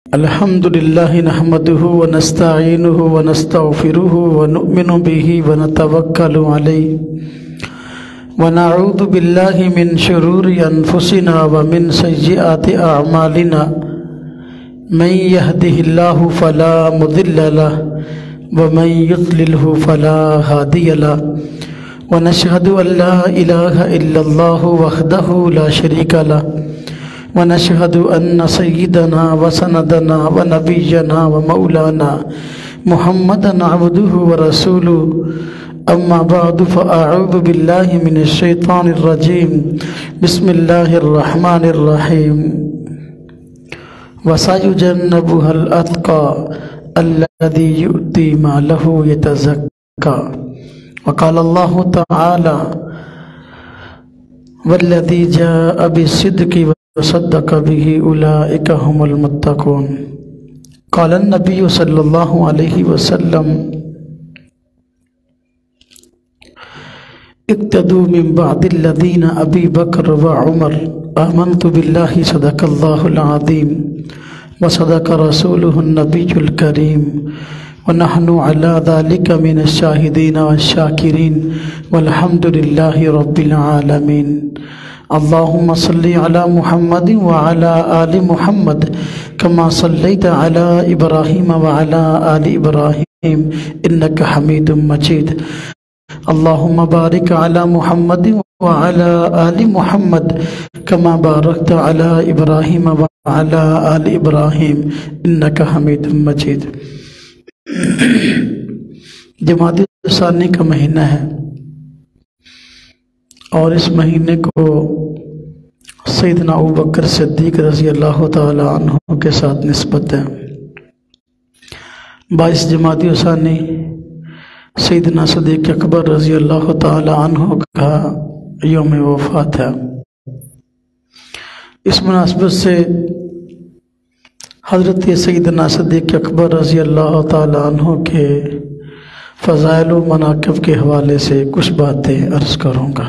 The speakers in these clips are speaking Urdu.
الحمد لله نحمده ونستعينه ونستغفره ونؤمن به ونتوكل عليه ونعوذ بالله من شرور أنفسنا ومن سيئات أعمالنا من يهده الله فلا مضل له ومن يضلله فلا هادي له ونشهد أن لا إله إلا الله وحده لا شريك له ونشهد أن سيدنا وسندنا ونبينا ومولانا محمدا عبده ورسوله أما بعد فأعوذ بالله من الشيطان الرجيم بسم الله الرحمن الرحيم وسيجنبها الأتقى الذي يؤتي ماله يتزكى وقال الله تعالى والذي جاء بالصدق وصدق به أولئك هم المتقون قال النبي صلى الله عليه وسلم اقتدوا من بعد الذين أبي بكر وعمر آمنت بالله صدق الله العظيم وصدق رسوله النبي الكريم ونحن على ذلك من الشاهدين والشاكرين والحمد لله رب العالمين اللهم صل على محمد وعلى آل محمد كما صليت على إبراهيم وعلى آل إبراهيم إنك حميد مجيد اللهم بارك على محمد وعلى آل محمد كما باركت على إبراهيم وعلى آل إبراهيم إنك حميد مجيد جمادی ثانی کا مہینہ ہے اور اس مہینے کو سیدنا ابوبکر صدیق رضی اللہ تعالی عنہ کے ساتھ نسبت ہے 22 جمادی ثانی سیدنا صدیق اکبر رضی اللہ تعالی عنہ کا یوم وفات ہے۔ اس مناسبت سے حضرت سیدنا صدیق اکبر رضی اللہ تعالی عنہ کے فضائل و مناقب کے حوالے سے کچھ باتیں عرض کروں گا۔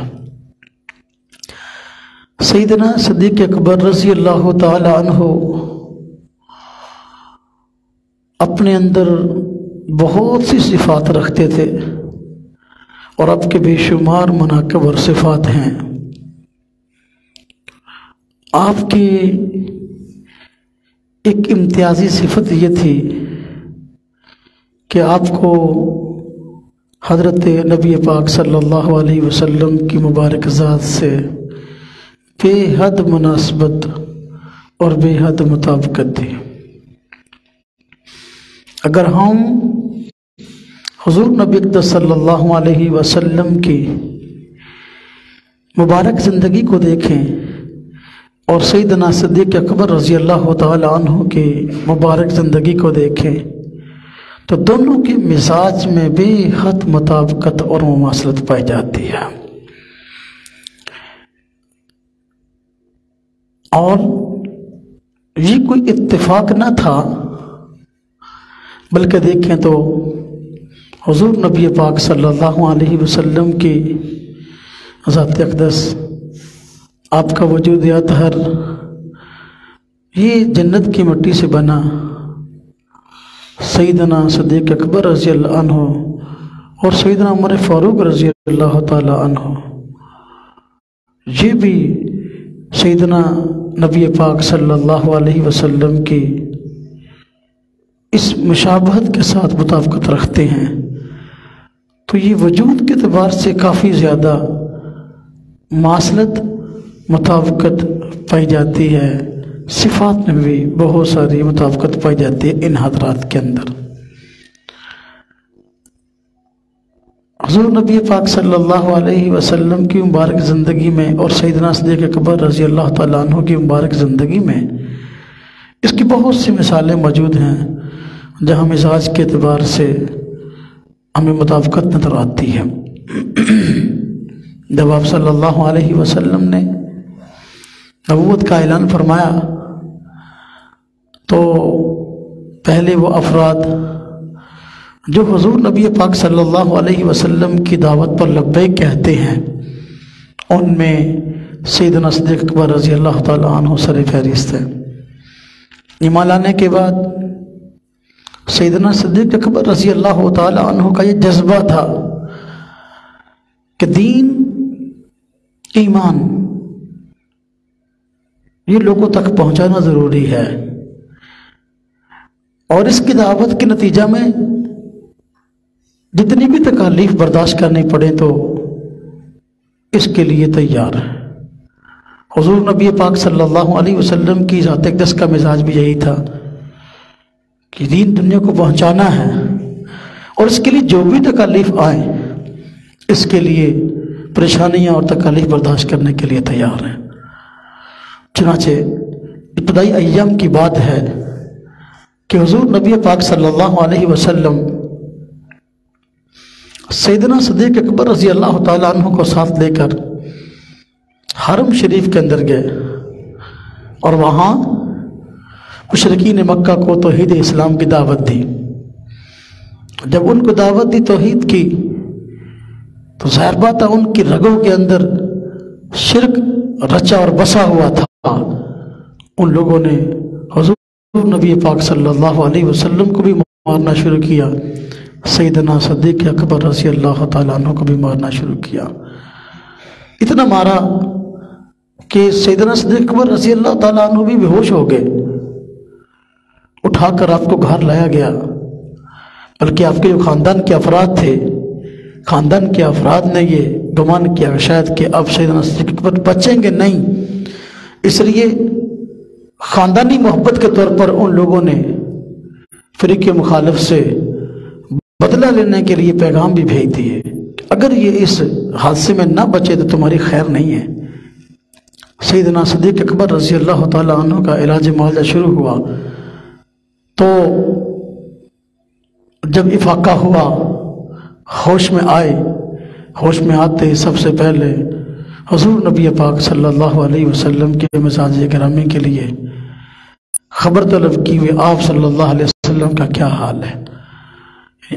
سیدنا صدیق اکبر رضی اللہ تعالی عنہ اپنے اندر بہت سی صفات رکھتے تھے اور اب کے بے شمار مناقب اور صفات ہیں۔ آپ کی ایک امتیازی صفت یہ تھی کہ آپ کو حضرت نبی پاک صلی اللہ علیہ وسلم کی مبارک ذات سے بے حد مناسبت اور بے حد مطابقت تھی۔ اگر ہم حضور نبی صلی اللہ علیہ وسلم کی مبارک زندگی کو دیکھیں اور سیدنا صدیق اکبر رضی اللہ تعالی عنہ کی مبارک زندگی کو دیکھیں تو دونوں کے مزاج میں بے حد مطابقت اور مماثلت پائی جاتی ہے، اور یہ کوئی اتفاق نہ تھا بلکہ دیکھیں تو حضور نبی پاک صلی اللہ علیہ وسلم کی ذات اقدس، آپ کا وجود اطہر یہ جنت کی مٹی سے بنا سیدنا صدیق اکبر رضی اللہ عنہ اور سیدنا عمر فاروق رضی اللہ تعالی عنہ یہ بھی سیدنا نبی پاک صلی اللہ علیہ وسلم کی اس مشابہت کے ساتھ مطابقت رکھتے ہیں، تو یہ وجود کے اعتبار سے کافی زیادہ مماثلت مطابقت پائی جاتی ہے، صفات میں بھی بہت ساری مطابقت پائی جاتی ہے ان حضرات کے اندر۔ حضور نبی پاک صلی اللہ علیہ وسلم کی مبارک زندگی میں اور سیدنا صدیق اکبر رضی اللہ تعالیٰ عنہ کی مبارک زندگی میں اس کی بہت سی مثالیں موجود ہیں جہاں مزاج کے اعتبار سے ہمیں مطابقت نظر آتی ہے۔ جب آپ صلی اللہ علیہ وسلم نے نبوت کا اعلان فرمایا تو پہلے وہ افراد جو حضور نبی پاک صلی اللہ علیہ وسلم کی دعوت پر لبیک کہتے ہیں ان میں سیدنا صدیق اکبر رضی اللہ تعالیٰ عنہ سر فہرست ہے۔ ایمان لانے کے بعد سیدنا صدیق اکبر رضی اللہ تعالی عنہ کا یہ جذبہ تھا کہ دین، ایمان یہ لوگوں تک پہنچانا ضروری ہے، اور اس کی دعوت کے نتیجہ میں جتنی بھی تکالیف برداشت کرنی پڑے تو اس کے لیے تیار ہے۔ حضور نبی پاک صلی اللہ علیہ وسلم کی ذات اقدس کا مزاج بھی یہی تھا کہ دین دنیا کو پہنچانا ہے، اور اس کے لیے جو بھی تکالیف آئیں اس کے لیے پریشانیاں اور تکالیف برداشت کرنے کے لیے تیار ہیں۔ چنانچہ ابتدائی ایام کی بات ہے کہ حضور نبی پاک صلی اللہ علیہ وسلم سیدنا صدیق اکبر رضی اللہ تعالیٰ عنہ کو ساتھ لے کر حرم شریف کے اندر گئے، اور وہاں مشرکین مکہ کو توحید اسلام کی دعوت دی۔ جب ان کو دعوت دی توحید کی تو ظاہر بات ہے ان کی رگوں کے اندر شرک رچا اور بسا ہوا تھا۔ ان لوگوں نے حضور نبی پاک صلی اللہ علیہ وسلم کو بھی مارنا شروع کیا، سیدنا صدیق اکبر رضی اللہ تعالیٰ عنہ کو بھی مارنا شروع کیا۔ اتنا مارا کہ سیدنا صدیق اکبر رضی اللہ تعالیٰ عنہ بھی بے ہوش ہو گئے۔ اٹھا کر آپ کو گھر لایا گیا، بلکہ آپ کے جو خاندان کے افراد تھے، خاندان کے افراد نے یہ گمان کیا شاید کہ اب سیدنا صدیق اکبر بچیں گے نہیں، اس لیے خاندانی محبت کے طور پر ان لوگوں نے فریق مخالف سے بدلہ لینے کے لیے پیغام بھی بھیج دیے، اگر یہ اس حادثے میں نہ بچے تو تمہاری خیر نہیں ہے۔ سیدنا صدیق اکبر رضی اللہ تعالیٰ عنہ کا علاج معالجہ شروع ہوا تو جب افاقہ ہوا، ہوش میں آئے، ہوش میں آتے سب سے پہلے حضور نبی پاک صلی اللہ علیہ وسلم کے مزاج گرامی کے لیے خبر طلب کی ہوئی آپ صلی اللہ علیہ وسلم کا کیا حال ہے۔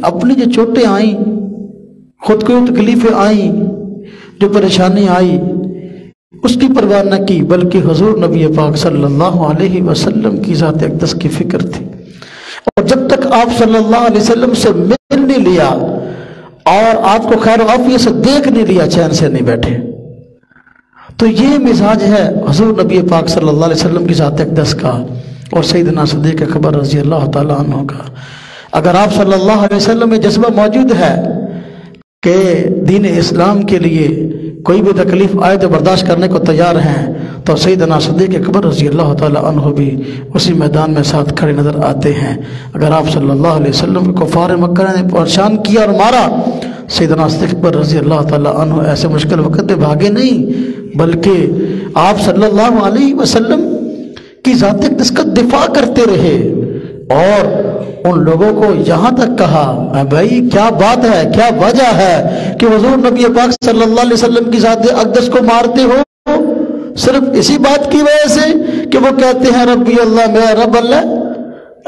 اپنی جو چوٹیں آئیں، خود کو تکلیفیں آئیں، جو پریشانی آئی اس کی پرواہ نہ کی، بلکہ حضور نبی پاک صلی اللہ علیہ وسلم کی ذات اقدس کی فکر تھی، اور جب تک آپ صلی اللہ علیہ وسلم سے مل نہیں لیا اور آپ کو خیر و عافیت سے دیکھ نہیں لیا، چین سے نہیں بیٹھے۔ تو یہ مزاج ہے حضور نبی پاک صلی اللہ علیہ وسلم کی ذات اقدس کا اور سیدنا صدیق اکبر رضی اللہ تعالیٰ عنہ کا۔ اگر آپ صلی اللہ علیہ وسلم میں جذبہ موجود ہے کہ دین اسلام کے لیے کوئی بھی تکلیف آئے تو برداشت کرنے کو تیار ہیں، تو سیدنا صدیق اکبر رضی اللہ تعالیٰ عنہ بھی اسی میدان میں ساتھ کھڑے نظر آتے ہیں۔ اگر آپ صلی اللہ علیہ وسلم کو کفار مکہ نے پریشان کیا اور مارا، سیدنا صدیق اکبر رضی اللہ تعالیٰ عنہ ایسے مشکل وقت میں بھاگے نہیں، بلکہ آپ صلی اللہ علیہ وسلم کی ذات اقدس کا دفاع کرتے رہے، اور ان لوگوں کو یہاں تک کہا بھائی کیا بات ہے، کیا وجہ ہے کہ حضور نبی پاک صلی اللہ علیہ وسلم کی ذات اقدس کو مارتے ہو؟ صرف اسی بات کی وجہ سے کہ وہ کہتے ہیں ربی اللہ میرا رب اللہ؟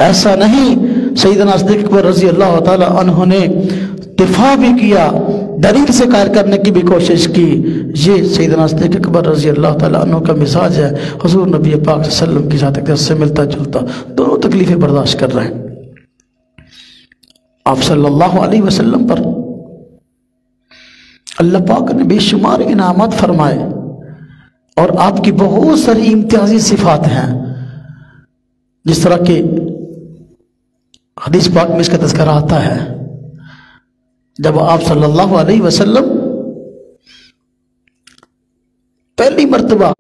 ایسا نہیں، سیدنا صدیق اکبر رضی اللہ تعالی عنہ نے دفاع بھی کیا، دلیل سے قائل کرنے کی بھی کوشش کی۔ یہ سیدنا صدیق اکبر رضی اللہ تعالی عنہ کا مزاج ہے، حضور نبی پاک صلی اللہ علیہ وسلم کی ذات اقدس سے ملتا جلتا، دونوں تکلیفیں برداشت کر رہے ہیں۔ آپ صلی اللہ علیہ وسلم پر اللہ پاک نے بے شمار انعامات فرمائے، اور آپ کی بہت ساری امتیازی صفات ہیں، جس طرح کہ حدیث پاک میں اس کا تذکرہ آتا ہے۔ جب آپ صلی اللہ علیہ وسلم پہلی مرتبہ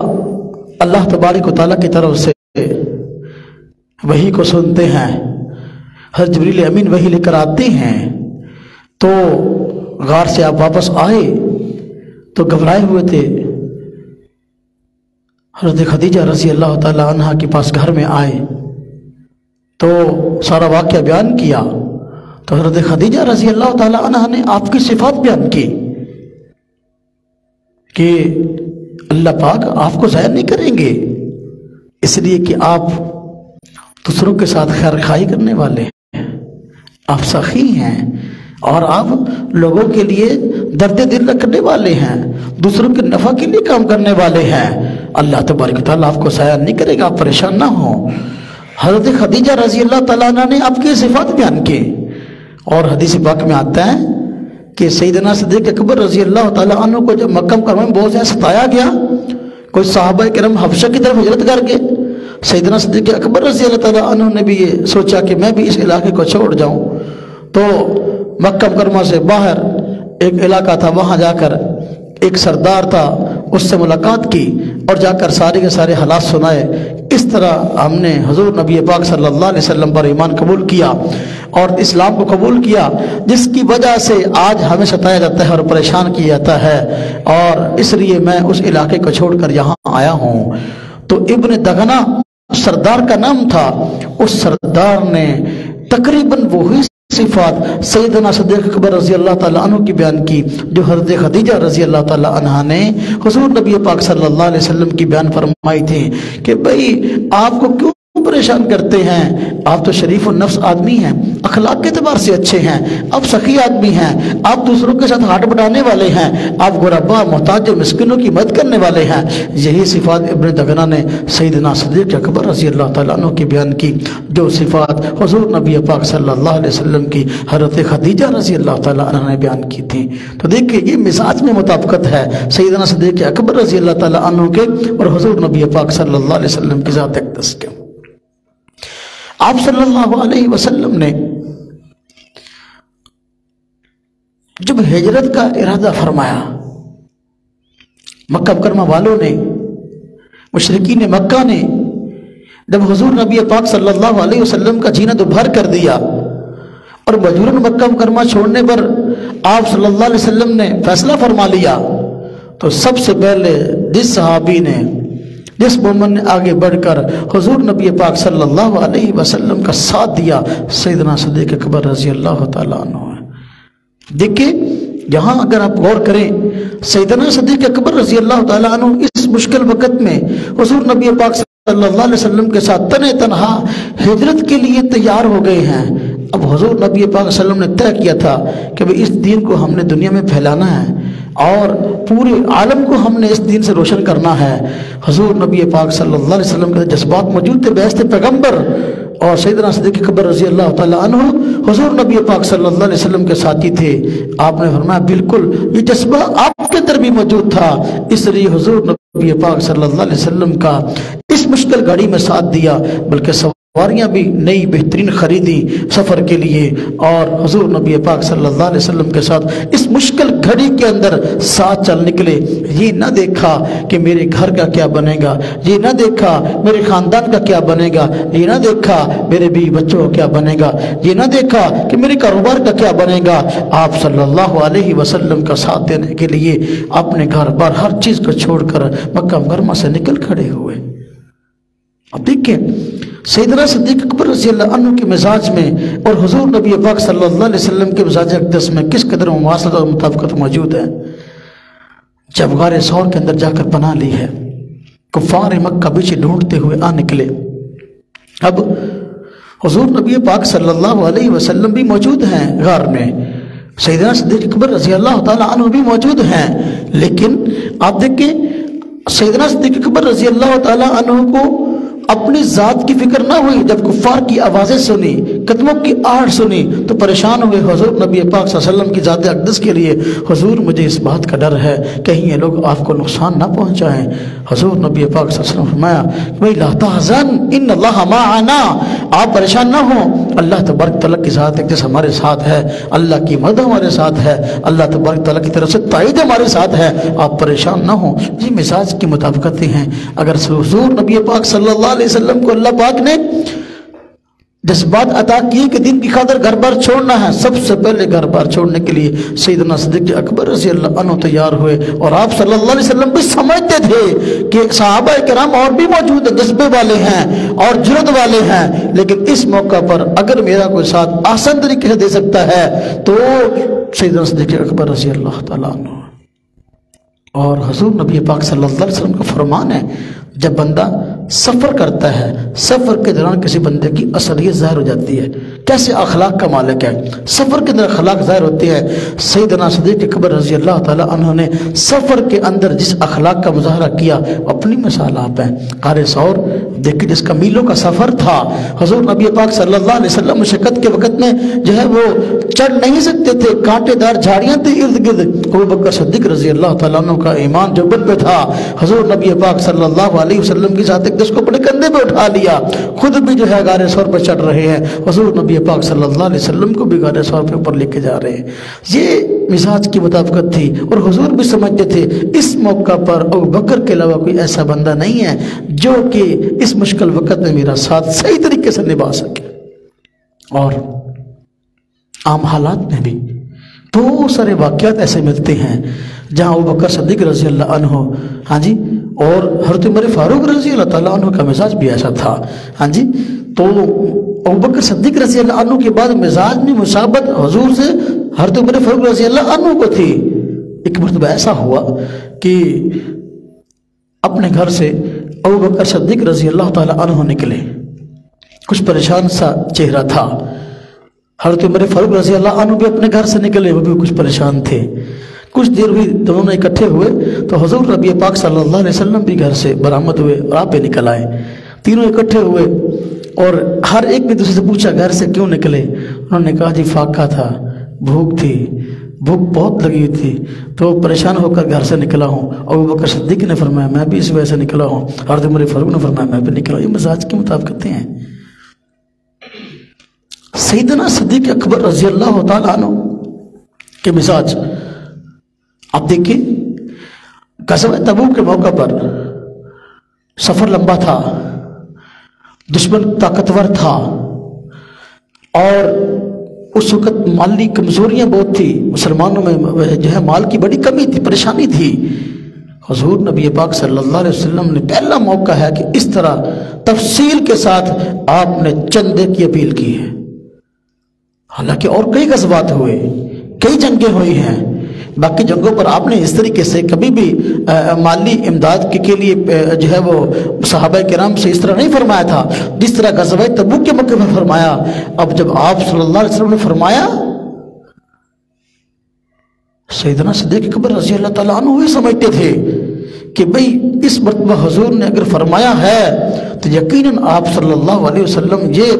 اللہ تبارک و تعالیٰ کی طرف سے وحی کو سنتے ہیں، حضرت جبریل امین وحی لے کر آتے ہیں، تو غار سے آپ واپس آئے تو گھبرائے ہوئے تھے، حضرت خدیجہ رضی اللہ تعالی عنہ کے پاس گھر میں آئے تو سارا واقعہ بیان کیا، تو حضرت خدیجہ رضی اللہ تعالی عنہ نے آپ کی صفات بیان کی کہ اللہ پاک آپ کو ضائع نہیں کریں گے، اس لیے کہ آپ دوسروں کے ساتھ خیر خواہی کرنے والے ہیں، آپ سخی ہیں، اور آپ لوگوں کے لیے درد دل رکھنے والے ہیں، دوسروں کے نفع کے لیے کام کرنے والے ہیں، اللہ تبارک و تعالیٰ آپ کو ضائع نہیں کرے گا، آپ پریشان نہ ہوں۔ حضرت خدیجہ رضی اللہ تعالیٰ عنہ نے آپ کی صفات بیان کی، اور حدیث پاک میں آتا ہے کہ سیدنا صدیق اکبر رضی اللہ تعالیٰ عنہ کو جب مکہ مکرمہ میں بہت زیادہ ستایا گیا، کوئی صحابہ کرام حبشہ کی طرف ہجرت کر گئے، سیدنا صدیق اکبر رضی اللہ تعالیٰ عنہ نے بھی یہ سوچا کہ میں بھی اس علاقے کو چھوڑ جاؤں، تو مکہ مکرمہ سے باہر ایک علاقہ تھا، وہاں جا کر ایک سردار تھا، اس سے ملاقات کی اور جا کر سارے کے سارے حالات سنائے۔ اس طرح ہم نے حضور نبی پاک صلی اللہ علیہ وسلم پر ایمان قبول کیا اور اسلام کو قبول کیا، جس کی وجہ سے آج ہمیں ستایا جاتا ہے اور پریشان کیا جاتا ہے، اور اس لیے میں اس علاقے کو چھوڑ کر یہاں آیا ہوں۔ تو ابن دغنہ سردار کا نام تھا، اس سردار نے تقریباً وہی صفات سیدنا صدیق اکبر رضی اللہ تعالیٰ عنہ کی بیان کی جو حضرت خدیجہ رضی اللہ تعالیٰ عنہ نے حضور نبی پاک صلی اللہ علیہ وسلم کی بیان فرمائی تھی کہ بھئی آپ کو کیوں پریشان کرتے ہیں، آپ تو شریف النفس آدمی ہیں، اخلاق کے اعتبار سے اچھے ہیں، آپ سخی آدمی ہیں، آپ دوسروں کے ساتھ ہاتھ بٹانے والے ہیں، آپ غربا محتاج مسکینوں کی مدد کرنے والے ہیں۔ یہی صفات ابن دغنہ نے سیدنا صدیق اکبر رضی اللہ تعالیٰ عنہ کی بیان کی، جو صفات حضور نبی پاک صلی اللہ علیہ وسلم کی حضرت خدیجہ رضی اللہ تعالیٰ عنہ نے بیان کی تھی۔ تو دیکھیں یہ مزاج میں مطابقت ہے سیدنا صدیق اکبر رضی اللہ تعالیٰ عنہ کے اور حضور نبی پاک صلی اللہ علیہ وسلم کی ذات اقدس کے۔ آپ صلی اللہ علیہ وسلم نے جب ہجرت کا ارادہ فرمایا، مکہ مکرمہ والوں نے، مشرکین مکہ نے جب حضور نبی پاک صلی اللہ علیہ وسلم کا جینا دوبھر کر دیا اور مجبوراً مکہ مکرمہ چھوڑنے پر آپ صلی اللہ علیہ وسلم نے فیصلہ فرما لیا، تو سب سے پہلے جس صحابی نے، جس مومن نے آگے بڑھ کر حضور نبی پاک صلی اللہ علیہ وسلم کا ساتھ دیا، سیدنا صدیق اکبر رضی اللہ تعالیٰ عنہ ہے۔ دیکھیں یہاں اگر آپ غور کریں، سیدنا صدیق اکبر رضی اللہ تعالیٰ عنہ اس مشکل وقت میں حضور نبی پاک صلی اللہ علیہ وسلم کے ساتھ تنہا ہجرت کے لیے تیار ہو گئے ہیں۔ اب حضور نبی پاک صلی اللہ علیہ وسلم نے طے کیا تھا کہ اس دین کو ہم نے دنیا میں پھیلانا ہے اور پورے عالم کو ہم نے اس دین سے روشن کرنا ہے۔ حضور نبی پاک صلی اللہ علیہ وسلم کے جذبات موجود تھے، بیعت پیغمبر اور سیدنا صدیق اکبر رضی اللہ تعالیٰ عنہ حضور نبی پاک صلی اللہ علیہ وسلم کے ساتھی تھے۔ آپ نے فرمایا بالکل یہ جذبہ آپ کے اندر بھی موجود تھا، اس لیے حضور نبی پاک صلی اللہ علیہ وسلم کا اس مشکل گھڑی میں ساتھ دیا، بلکہ سواریاں بھی نئی بہترین خریدی سفر کے لیے، اور حضور نبی پاک صلی اللہ علیہ وسلم کے ساتھ اس مشکل گھڑی کے اندر ساتھ چل نکلے۔ یہ نہ دیکھا کہ میرے گھر کا کیا بنے گا، یہ نہ دیکھا میرے خاندان کا کیا بنے گا، یہ نہ دیکھا میرے بیوی بچوں کا کیا بنے گا، یہ نہ دیکھا کہ میرے کاروبار کا کیا بنے گا۔ آپ صلی اللہ علیہ وسلم کا ساتھ دینے کے لیے اپنے گھر بار ہر چیز کو چھوڑ کر مکہ مکرمہ سے نکل کھڑے ہوئے۔ اب دیکھیں سیدنا صدیق اکبر رضی اللہ عنہ کے مزاج میں اور حضور نبی پاک صلی اللہ علیہ وسلم کے مزاج اقدس میں کس قدر مواصلت اور مطابقت موجود ہے۔ جب غار ثور کے اندر جا کر پناہ لی ہے، کفار مکہ پیچھے ڈھونڈتے ہوئے آ نکلے، اب حضور نبی پاک صلی اللہ علیہ وسلم بھی موجود ہیں غار میں، سیدنا صدیق اکبر رضی اللہ تعالیٰ عنہ بھی موجود ہیں، لیکن آپ دیکھیں سیدنا صدیق اکبر رضی اللہ تعالیٰ عنہ کو اپنی ذات کی فکر نہ ہوئی۔ جب کفار کی آوازیں سنی، قدموں کی آہٹ سنی تو پریشان ہوئے حضور نبی پاک صلی اللہ علیہ وسلم کی ذات اقدس کے لیے، حضور مجھے اس بات کا ڈر ہے کہیں یہ لوگ آپ کو نقصان نہ پہنچائیں۔ حضور نبی پاک صلی اللہ علیہ وسلم فرمایا بھئی لا تحزن ان اللہ معنا، آپ پریشان نہ ہوں، اللہ تبارک تعالیٰ کی ذات اقدس ہمارے ساتھ ہے، اللہ کی مدد ہمارے ساتھ ہے، اللہ تبارک تعالیٰ کی طرف سے تائید ہمارے ساتھ ہے، آپ پریشان نہ ہوں۔ یہ مزاج کی مطابقتیں ہیں۔ اگر حضور نبی پاک صلی اللہ علیہ وسلم کو اللہ پاک نے جذبات عطا کیے کہ دین کی خاطر گھر بار چھوڑنا ہے، سب سے پہلے گھر بار چھوڑنے کے لیے سیدنا صدیق اکبر رضی اللہ عنہ تیار ہوئے، اور آپ صلی اللہ علیہ وسلم بھی سمجھتے تھے کہ صحابہ کرام اور بھی موجود ہیں، جذبے والے ہیں اور جرأت والے ہیں، لیکن اس موقع پر اگر میرا کوئی ساتھ آسان طریقے سے دے سکتا ہے تو سیدنا صدیق اکبر رضی اللہ تعالیٰ عنہ۔ اور حضور نبی پاک صلی اللہ علیہ وسلم کا فرمان ہے جب بندہ سفر کرتا ہے، سفر کے دوران کسی بندے کی اصلیت ظاہر ہو جاتی ہے، کیسے اخلاق کا مالک ہے، سفر کے اندر اخلاق ظاہر ہوتے ہیں۔ سیدنا صدیق اکبر رضی اللہ تعالیٰ عنہ نے سفر کے اندر جس اخلاق کا مظاہرہ کیا، اپنی مثال آپ ہیں۔ غار ثور دیکھیں، جس کا میلوں کا سفر تھا، حضور نبی پاک صلی اللہ علیہ وسلم مشقت کے وقت میں جو ہے وہ چڑھ نہیں سکتے تھے، کانٹے دار جھاڑیاں تھیں ارد گرد۔ ابوبکر صدیق رضی اللہ تعالیٰ عنہ کا ایمان جو بل پہ تھا، حضور نبی پاک صلی اللہ علیہ وسلم کی ذات اقدس کو اپنے کندھے پہ اٹھا لیا، خود بھی جو ہے غار ثور پر چڑھ رہے ہیں، حضور نبی پاک صلی اللہ علیہ وسلم کو بھی غار ثور پہ اوپر لے کے جا رہے ہیں۔ یہ مزاج کی مطابقت تھی، اور حضور بھی سمجھتے تھے اس موقع پر ابوبکر کے علاوہ کوئی ایسا بندہ نہیں ہے جو کہ اس مشکل وقت میں میرا ساتھ صحیح طریقے سے نبھا سکے۔ اور عام حالات میں بھی بہت سارے واقعات ایسے ملتے ہیں جہاں ابوبکر صدیق رضی اللہ عنہ اور حضرت عمر فاروق رضی اللہ تعالیٰ عنہ کا مزاج بھی ایسا تھا۔ تو ابوبکر صدیق رضی اللہ عنہ کے بعد مزاج میں مشابہت حضور سے حضرت عمر فاروق رضی اللہ عنہ کو تھی۔ ایک مرتبہ ایسا ہوا کہ اپنے گھر سے ابوبکر صدیق رضی اللہ تعالیٰ عنہ نکلے، کچھ پریشان سا چہرہ تھا۔ حضرت عمر فاروق رضی اللہ عنہ بھی اپنے گھر سے نکلے، وہ بھی کچھ پریشان تھے۔ کچھ دیر ہوئی، دونوں اکٹھے ہوئے تو حضور نبی پاک صلی اللہ علیہ وسلم بھی گھر سے برآمد ہوئے اور آپ بھی نکل آئے۔ تینوں اکٹھے ہوئے اور ہر ایک نے دوسرے سے پوچھا گھر سے کیوں نکلے؟ انہوں نے کہا جی فاقہ تھا، بھوک تھی، بھوک بہت لگی ہوئی تھی تو پریشان ہو کر گھر سے نکلا ہوں۔ ابوبکر صدیق نے فرمایا میں بھی اس وجہ سے نکلا ہوں، حضرت عمر فاروق نے فرمایا میں بھی نکلا ہوں۔ یہ مزاج کے مطابقتیں ہیں۔ سیدنا صدیق اکبر رضی اللہ تعالیٰ عنہ کے مزاج آپ دیکھیں، غزوہ تبوک کے موقع پر سفر لمبا تھا، دشمن طاقتور تھا اور اس وقت مالی کمزوریاں بہت تھی، مسلمانوں میں جو ہے مال کی بڑی کمی تھی، پریشانی تھی۔ حضور نبی پاک صلی اللہ علیہ وسلم نے پہلا موقع ہے کہ اس طرح تفصیل کے ساتھ آپ نے چندے کی اپیل کی ہے۔ حالانکہ اور کئی غزوات ہوئے، کئی جنگیں ہوئی ہیں، باقی جنگوں پر آپ نے اس طریقے سے کبھی بھی مالی امداد کے لیے جو ہے وہ صحابہ کرام سے اس طرح نہیں فرمایا تھا جس طرح غزوہ تبوک کے موقع پر فرمایا۔ اب جب آپ صلی اللہ علیہ وسلم نے فرمایا، سیدنا صدیق اکبر رضی اللہ تعالیٰ عنہ ہوئے سمجھتے تھے کہ بھئی اس مرتبہ حضور نے اگر فرمایا ہے تو یقیناً آپ صلی اللہ علیہ وسلم یہ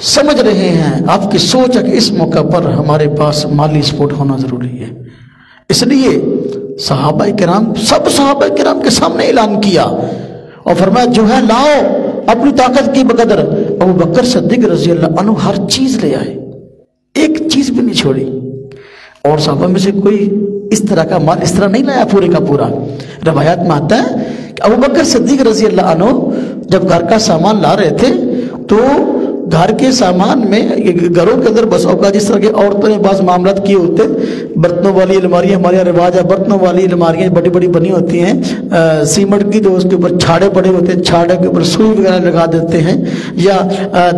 سمجھ رہے ہیں، آپ کی سوچ ہے کہ اس موقع پر ہمارے پاس مالی سپورٹ ہونا ضروری ہے۔ اس لیے صحابہ کرام، سب صحابہ کرام کے سامنے اعلان کیا اور فرمایا جو ہے لاؤ اپنی طاقت کی بقدر۔ ابوبکر صدیق رضی اللہ عنہ ہر چیز لے آئے، ایک چیز بھی نہیں چھوڑی، اور صحابہ میں سے کوئی اس طرح کا مال اس طرح نہیں لایا پورے کا پورا۔ روایات میں آتا ہے کہ ابوبکر صدیق رضی اللہ عنہ جب گھر کا سامان لا رہے تھے تو گھر کے سامان میں، گھروں کے اندر بس اوقات جس طرح کے عورتوں نے بعض معاملات کیے ہوتے، برتنوں والی الماریاں، ہمارے یہاں رواج ہے برتنوں والی الماریاں بڑی بڑی بنی ہوتی ہیں سیمنٹ کی، تو اس کے اوپر چھاڑے پڑے ہوتے ہیں، چھاڑے کے اوپر سوئی وغیرہ لگا دیتے ہیں، یا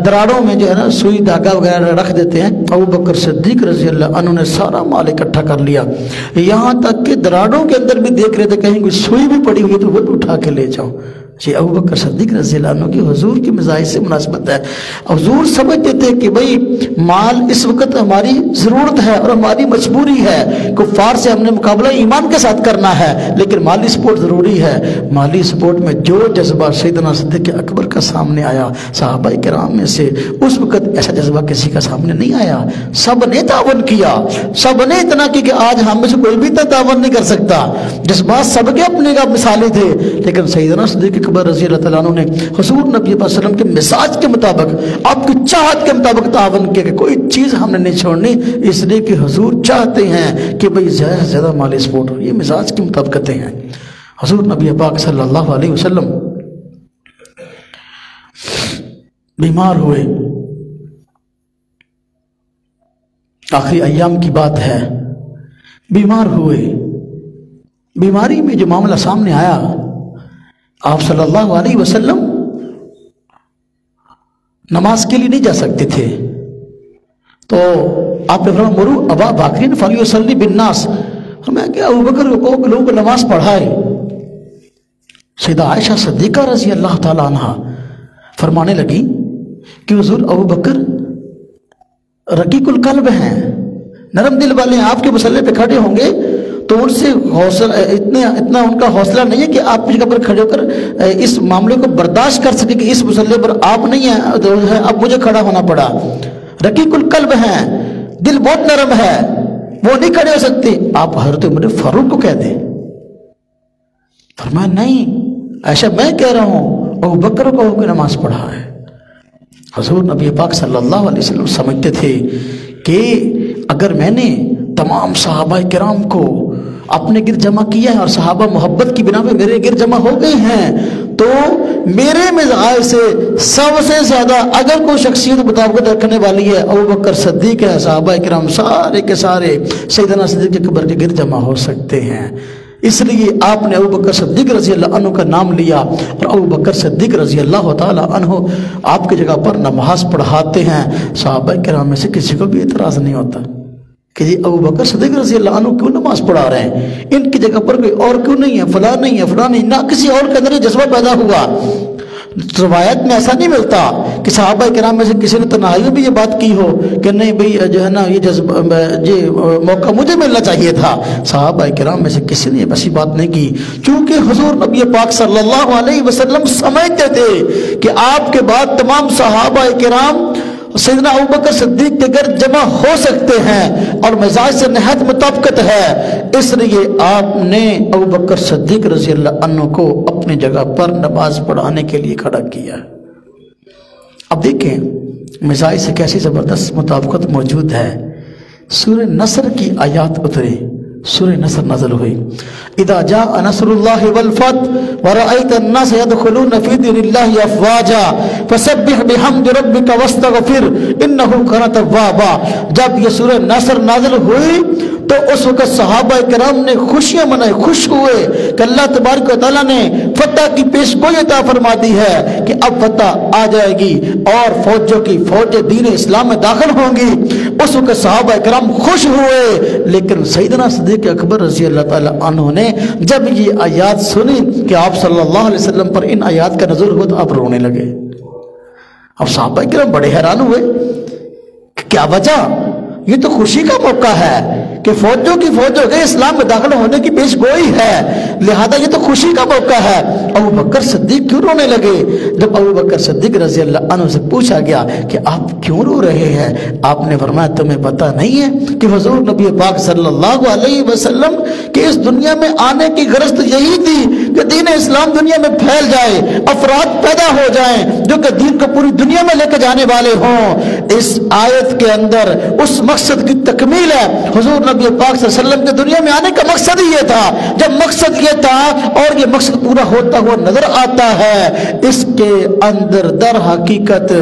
دراڑوں میں جو ہے نا سوئی دھاگا وغیرہ رکھ دیتے ہیں۔ ابوبکر صدیق رضی اللہ عنہ نے سارا مال اکٹھا کر لیا، یہاں تک کہ دراڑوں کے اندر بھی دیکھ رہے تھے کہیں کوئی سوئی بھی پڑی ہوئی تو وہ بھی اٹھا کے لے جاؤ۔ یہ ابوبکر صدیق رضی اللہ عنہ کی حضور کی مزاج سے مناسبت ہے۔ حضور سمجھتے تھے کہ بھئی مال اس وقت ہماری ضرورت ہے اور ہماری مجبوری ہے، کفار سے ہم نے مقابلہ ایمان کے ساتھ کرنا ہے، لیکن مالی سپورٹ ضروری ہے۔ مالی سپورٹ میں جو جذبہ سیدنا صدیق اکبر کا سامنے آیا، صحابہ کرام میں سے اس وقت ایسا جذبہ کسی کا سامنے نہیں آیا، سب نے تعاون کیا، سب نے اتنا کی کہ آج ہم میں سے کوئی بھی تعاون نہیں کر سکتا، جذبات سب کے اپنے کا مثالیں تھے، لیکن سیدنا صدیق اکبر رضی اللہ تعالیٰ عنہ نے حضور نبی صلی اللہ علیہ وسلم کے مزاج کے مطابق، آپ کی چاہت کے مطابق تعاون کیا کہ کوئی چیز ہم نے نہیں چھوڑنی، اس لیے کہ حضور چاہتے ہیں کہ بھئی زیادہ سے زیادہ مالی سپورٹ ہو۔ یہ مزاج کی مطابقتیں ہیں۔ حضور نبی پاک صلی اللہ علیہ وسلم بیمار ہوئے، آخری ایام کی بات ہے، بیمار ہوئے، بیماری میں جو معاملہ سامنے آیا، آپ صلی اللہ علیہ وسلم نماز کے لیے نہیں جا سکتے تھے، تو آپ نے فرمایا مرو ابا بکر فلیصلی بالناس، ہمیں کہ ابوبکر کو کہو کہ لوگوں کو نماز پڑھائے۔ سیدہ عائشہ صدیقہ رضی اللہ تعالیٰ عنہ فرمانے لگی کہ حضور ابو بکر رقیق القلب ہیں، نرم دل والے ہیں، آپ کے مصلی پہ کھڑے ہوں گے تو ان سے حوصلہ اتنا ان کا حوصلہ نہیں ہے کہ آپ کی جگہ پر کھڑے ہو کر اس معاملے کو برداشت کر سکے کہ اس مصلی پر آپ نہیں ہیں، اب مجھے کھڑا ہونا پڑا۔ رقیق القلب ہیں، دل بہت نرم ہے، وہ نہیں کھڑے ہو سکتے۔ آپ حضرت عمر فاروق کو کہہ دیں۔ فرمایا نہیں عائشہ میں کہہ رہا ہوں، ابو بکر کو کہ نماز پڑھا ہے۔ حضور نبی پاک صلی اللہ علیہ وسلم سمجھتے تھے کہ اگر میں نے تمام صحابہ کرام کو اپنے گرد جمع کیا ہے اور صحابہ محبت کی بنا پہ میرے گرد جمع ہو گئے ہیں تو میرے مزاج سے سب سے زیادہ اگر کوئی شخصیت مطابقت رکھنے والی ہے ابو بکر صدیق ہے۔ صحابہ کرام سارے کے سارے سیدنا صدیق اکبر کے گرد جمع ہو سکتے ہیں، اس لیے آپ نے ابو بکر صدیق رضی اللہ عنہ کا نام لیا اور ابو بکر صدیق رضی اللہ تعالی عنہ آپ کی جگہ پر نماز پڑھاتے ہیں۔ صحابہ کرام میں سے کسی کو بھی اعتراض نہیں ہوتا کہ جی ابو بکر صدیق رضی اللہ عنہ کیوں نماز پڑھا رہے ہیں، ان کی جگہ پر کوئی اور کیوں نہیں ہے، فلاں نہیں ہے، فلاں نہیں، نہ کسی اور کے اندر یہ جذبہ پیدا ہوا۔ روایت میں ایسا نہیں ملتا کہ صحابہ کرام میں سے کسی نے تنہائی میں بھی یہ بات کی ہو کہ نہیں بھئی جو ہے نا یہ جذبہ یہ موقع مجھے ملنا چاہیے تھا۔ صحابہ کرام میں سے کسی نے ایسی بات نہیں کی، چونکہ حضور نبی پاک صلی اللہ علیہ وسلم سمجھتے تھے کہ آپ کے بعد تمام صحابہ کرام سیدنا ابوبکر صدیق کے گھر جمع ہو سکتے ہیں اور مزاج سے نہایت مطابقت ہے، اس لیے آپ نے ابوبکر صدیق رضی اللہ عنہ کو اپنی جگہ پر نماز پڑھانے کے لیے کھڑا کیا۔ اب دیکھیں مزاج سے کیسی زبردست مطابقت موجود ہے۔ سورہ نصر کی آیات اتری، سورہ نصر نازل ہوئی، اذا جاء نصر اللہ والفتح ورأيت الناس يدخلون في دين الله افواجا فسبح بحمد ربك واستغفر انه كان توابا۔ جب یہ سورہ نصر نازل ہوئی تو اس وقت صحابہ کرام نے خوشیاں منائی، خوش ہوئے کہ اللہ تبارک و تعالیٰ نے فتح کی پیش گوئی عطا فرما دی ہے کہ اب فتح آ جائے گی اور فوجوں کی فوجیں دین اسلام میں داخل ہوں گی۔ اس وقت صحابہ کرام خوش ہوئے، لیکن سیدنا صدیق اکبر رضی اللہ تعالیٰ عنہ نے جب یہ آیات سنی کہ آپ صلی اللہ علیہ وسلم پر ان آیات کا نزول ہوا تو آپ رونے لگے۔ اب صحابہ کرام بڑے حیران ہوئے کہ کیا وجہ، یہ تو خوشی کا موقع ہے کہ فوجوں کی فوجوں کے اسلام میں داخل ہونے کی پیش گوئی ہے، لہذا یہ تو خوشی کا موقع ہے۔ ابو بکر صدیق کیوں رونے لگے؟ جب ابو بکر صدیق رضی اللہ عنہ سے پوچھا گیا کہ آپ کیوں رو رہے ہیں، آپ نے فرمایا تمہیں پتہ نہیں ہے کہ حضور نبی پاک صلی اللہ علیہ وسلم کہ اس دنیا میں آنے کی غرض تو یہی تھی کہ دین اسلام دنیا میں پھیل جائے، افراد پیدا ہو جائیں جو کہ دین کو پوری دنیا میں لے کے جانے والے ہوں۔ اس آیت کے اندر اس مقصد کی تکمیل ہے۔ حضور نبی پاک صلی اللہ علیہ وسلم کے دنیا میں آنے کا مقصد ہی یہ تھا۔ جب مقصد یہ تھا اور یہ مقصد پورا ہوتا ہوا نظر آتا ہے، اس کے اندر در حقیقت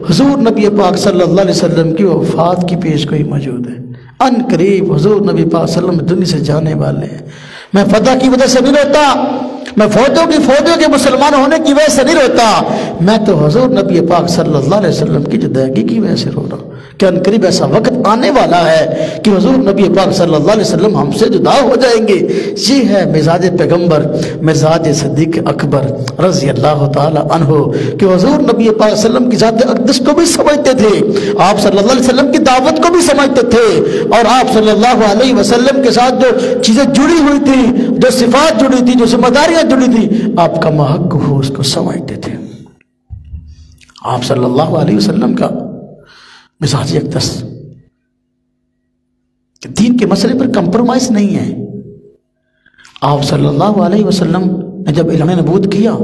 حضور نبی پاک صلی اللہ علیہ وسلم کی وفات کی پیش گوئی موجود ہے۔ ان قریب حضور نبی پاک صلی اللہ علیہ وسلم دنیا سے جانے والے ہیں۔ میں فتح کی وجہ سے نہیں روتا، میں فوجوں کے مسلمان ہونے کی وجہ سے نہیں روتا، میں تو حضور نبی پاک صلی اللہ علیہ وسلم کی جدائی کی وجہ سے رو رہا ہوں کہ ان قریب ایسا وقت آنے والا ہے کہ حضور نبی پاک صلی اللہ علیہ وسلم ہم سے جدا ہو جائیں گے۔ یہ ہے مزاج پیغمبر، مزاج صدیق اکبر رضی اللہ تعالی عنہ کہ حضور نبی پاک صلی اللہ علیہ وسلم کی ذات اقدس کو بھی سمجھتے تھے، آپ صلی اللہ علیہ وسلم کی دعوت کو بھی سمجھتے تھے، اور آپ صلی اللہ علیہ وسلم کے ساتھ جو چیزیں جڑی ہوئی تھی، جو صفات جڑی تھی، جو ذمہ داریاں جڑی تھی، آپ کا محق ہو اس کو سمجھتے تھے۔ آپ صلی اللہ علیہ وسلم کا مزاج اقدس کہ دین کے مسئلے پر کمپرومائز نہیں ہے۔ آپ صلی اللہ علیہ وسلم نے جب اعلان نبوت کیا،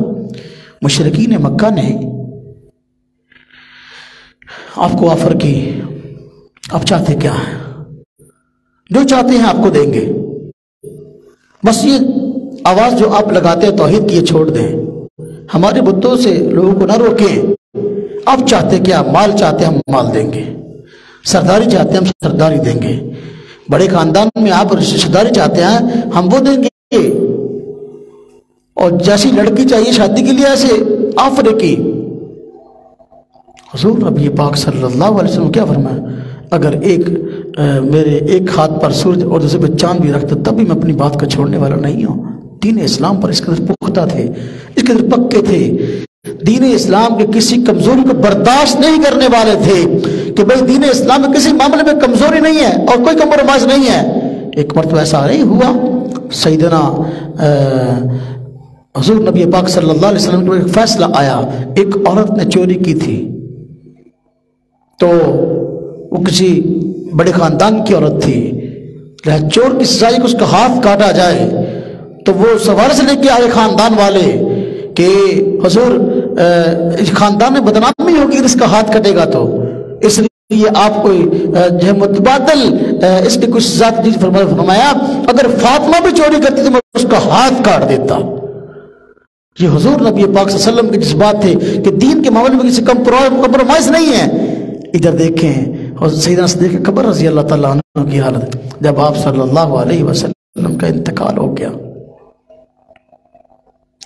مشرکین مکہ نے آپ کو آفر کی، آپ چاہتے کیا ہیں؟ جو چاہتے ہیں آپ کو دیں گے، بس یہ آواز جو آپ لگاتے ہیں توحید کی یہ چھوڑ دیں، ہمارے بتوں سے لوگوں کو نہ روکیں۔ آپ چاہتے کیا؟ مال چاہتے ہم مال دیں گے، سرداری چاہتے ہم سرداری دیں گے، بڑے خاندان میں آپ رشتہ داری چاہتے ہیں ہم وہ دیں گے، اور جیسی لڑکی چاہیے شادی کے لیے ایسے آفر کی۔ حضور نبی پاک صلی اللہ علیہ وسلم کیا فرمایا؟ اگر میرے ایک ہاتھ پر سورج اور دوسرے پر چاند بھی رکھتا تب بھی میں اپنی بات کو چھوڑنے والا نہیں ہوں۔ دین اسلام پر اس قدر پختہ تھے، اس قدر پکے تھے، دین اسلام کے کسی کمزوری کو برداشت نہیں کرنے والے تھے کہ بھئی دین اسلام میں کسی معاملے میں کمزوری نہیں ہے اور کوئی کمپرومائز نہیں ہے۔ ایک مرتبہ ایسا نہیں ہوا، سیدنا حضور نبی پاک صلی اللہ علیہ وسلم کو ایک فیصلہ آیا، ایک عورت نے چوری کی تھی، تو وہ کسی بڑے خاندان کی عورت تھی، چور کی سزا کہ اس کا ہاتھ کاٹا جائے، تو وہ سوال سے لے کے آئے خاندان والے کہ حضور خاندان میں بدنامی ہوگی اس کا ہاتھ کٹے گا، تو اس لیے آپ کو جو ہے متبادل اس کی کچھ ذات چیز فرمایا اگر فاطمہ بھی چوری کرتی تو میں اس کا ہاتھ کاٹ دیتا۔ یہ حضور نبی پاک صلی اللہ علیہ وسلم کے جذبات تھے کہ دین کے معاملے میں کسی کمپرومائز نہیں ہے۔ ادھر دیکھیں سیدنا صدیق اکبر رضی اللہ تعالیٰ عنہ کی حالت جب آپ صلی اللہ علیہ وسلم کا انتقال ہو گیا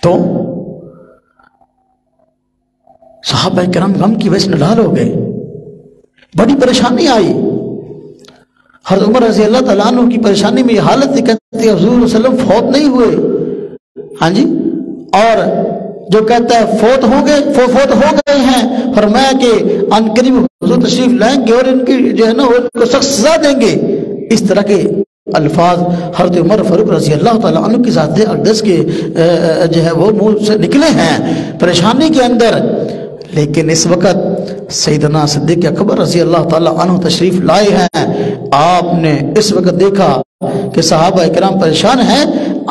تو صحابہ کرام غم کی وجہ سے نڈال ہو گئے، بڑی پریشانی آئی۔ حضرت عمر رضی اللہ تعالیٰ عنہ کی پریشانی میں یہ حالت تھی، کہتے حضور صلی اللہ علیہ وسلم فوت نہیں ہوئے، ہاں جی، اور جو کہتا ہے فوت ہو گئے ہیں، فرمایا کہ ان قریب حضور تشریف لائیں گے اور ان کی جو ہے نا ان کو سخت سزا دیں گے۔ اس طرح کے الفاظ حضرت عمر فاروق رضی اللہ تعالیٰ عنہ کی ذات اقدس کے جو ہے وہ منہ سے نکلے ہیں پریشانی کے اندر۔ لیکن اس وقت سیدنا صدیق اکبر رضی اللہ تعالیٰ عنہ تشریف لائے ہیں، آپ نے اس وقت دیکھا کہ صحابہ اکرام پریشان ہیں،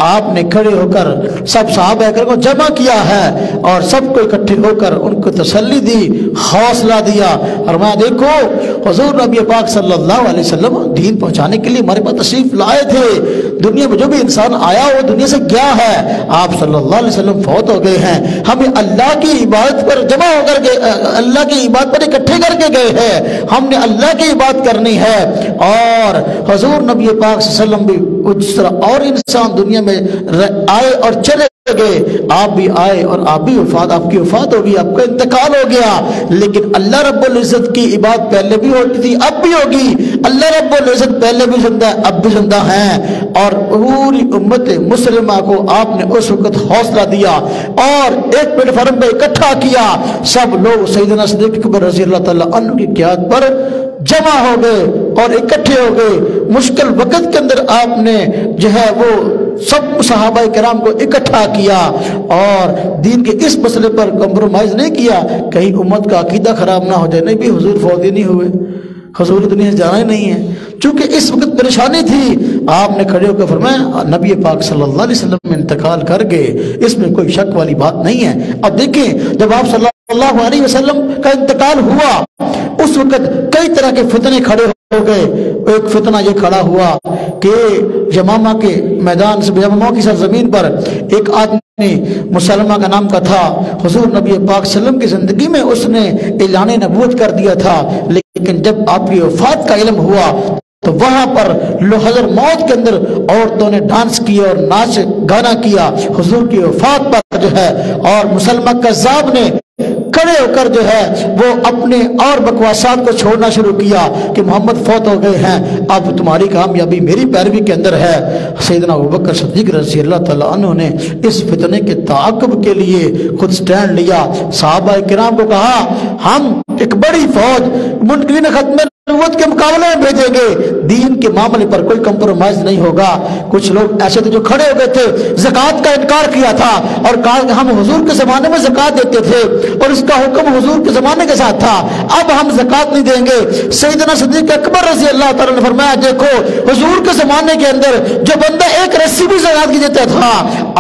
آپ نے کھڑے ہو کر سب صحابہ اکرام کو جمع کیا ہے اور سب کو اکٹھے ہو کر ان کو تسلی دی، حوصلہ دیا، اور میں دیکھو حضور نبی پاک صلی اللہ علیہ وسلم دین پہنچانے کے لیے ہمارے پاس تشریف لائے تھے، دنیا میں جو بھی انسان آیا وہ دنیا سے گیا ہے، آپ صلی اللہ علیہ وسلم فوت ہو گئے ہیں، ہمیں اللہ کی عبادت پر جمع ہو کر کے اللہ کی عبادت پر اکٹھے کر کے گئے ہیں، ہم نے اللہ کی عبادت کرنی ہے۔ اور حضور نبی پاک صلی اللہ علیہ وسلم بھی جس طرح اور انسان دنیا میں آئے اور چلے گئے، آپ بھی آئے اور آپ کی وفات ہوگی، آپ کا انتقال ہو گیا، لیکن اللہ رب العزت کی عبادت پہلے بھی ہوتی تھی اب بھی ہوگی، اللہ رب العزت پہلے بھی زندہ ہے اب بھی زندہ ہیں، اور پوری امت مسلمہ کو آپ نے اس وقت حوصلہ دیا اور ایک پلیٹ فارم پہ اکٹھا کیا، سب لوگ سیدنا صدیق اکبر رضی اللہ تعالیٰ عنہ کی قیادت پر جمع ہو گئے اور اکٹھے ہو گئے۔ مشکل وقت کے اندر آپ نے جو ہے وہ سب صحابہ کرام کو اکٹھا کیا اور دین کے اس مسئلے پر کمپرومائز نہیں کیا، کہیں امت کا عقیدہ خراب نہ ہو جائے۔ نہیں بھی حضور فوت ہی نہیں ہوئے، حضور دنیا سے جانا ہی نہیں ہے، چونکہ اس وقت پریشانی تھی، آپ نے کھڑے ہو کر فرمایا نبی پاک صلی اللہ علیہ وسلم میں انتقال کر گئے، اس میں کوئی شک والی بات نہیں ہے۔ اب دیکھیں جب آپ صلی اللہ علیہ وسلم کا انتقال ہوا اس وقت کئی طرح کے فتنے کھڑے ہو گئے۔ ایک فتنہ یہ کھڑا ہوا کہ یمامہ کے میدان سے یمامہ کی سرزمین پر ایک آدمی مسلمہ کا نام کا تھا، حضور نبی پاک صلی اللہ علیہ وسلم کی زندگی میں اس نے اعلان نبوت کر دیا تھا، لیکن جب آپ کی وفات کا علم ہوا تو وہاں پر حضر موت کے اندر عورتوں نے ڈانس کیا اور ناچ گانا کیا حضور کی وفات پر جو ہے، اور مسلمہ کذاب نے کھڑے ہو کر جو ہے وہ اپنے اور بکواسات کو چھوڑنا شروع کیا کہ محمد فوت ہو گئے ہیں، اب تمہاری کامیابی میری پیروی کے اندر ہے۔ سیدنا ابوبکر صدیق رضی اللہ تعالیٰ عنہ نے اس فتنے کے تعاقب کے لیے خود سٹینڈ لیا، صحابہ کرام کو کہا ہم ایک بڑی فوج منکرین ختم نبوت کے مقابلے میں بھیجیں گے، دین کے معاملے پر کوئی کمپرومائز نہیں ہوگا۔ کچھ لوگ ایسے تھے جو کھڑے ہو گئے تھے، زکوٰۃ کا انکار کیا تھا اور کہا کہ ہم حضور کے زمانے میں زکوٰۃ دیتے تھے اور اس کا حکم حضور کے زمانے کے ساتھ تھا، اب ہم زکوٰۃ نہیں دیں گے۔ سیدنا صدیق اکبر رضی اللہ تعالیٰ نے فرمایا دیکھو حضور کے زمانے کے اندر جو بندہ ایک رسی بھی زکوٰۃ کی دیتا تھا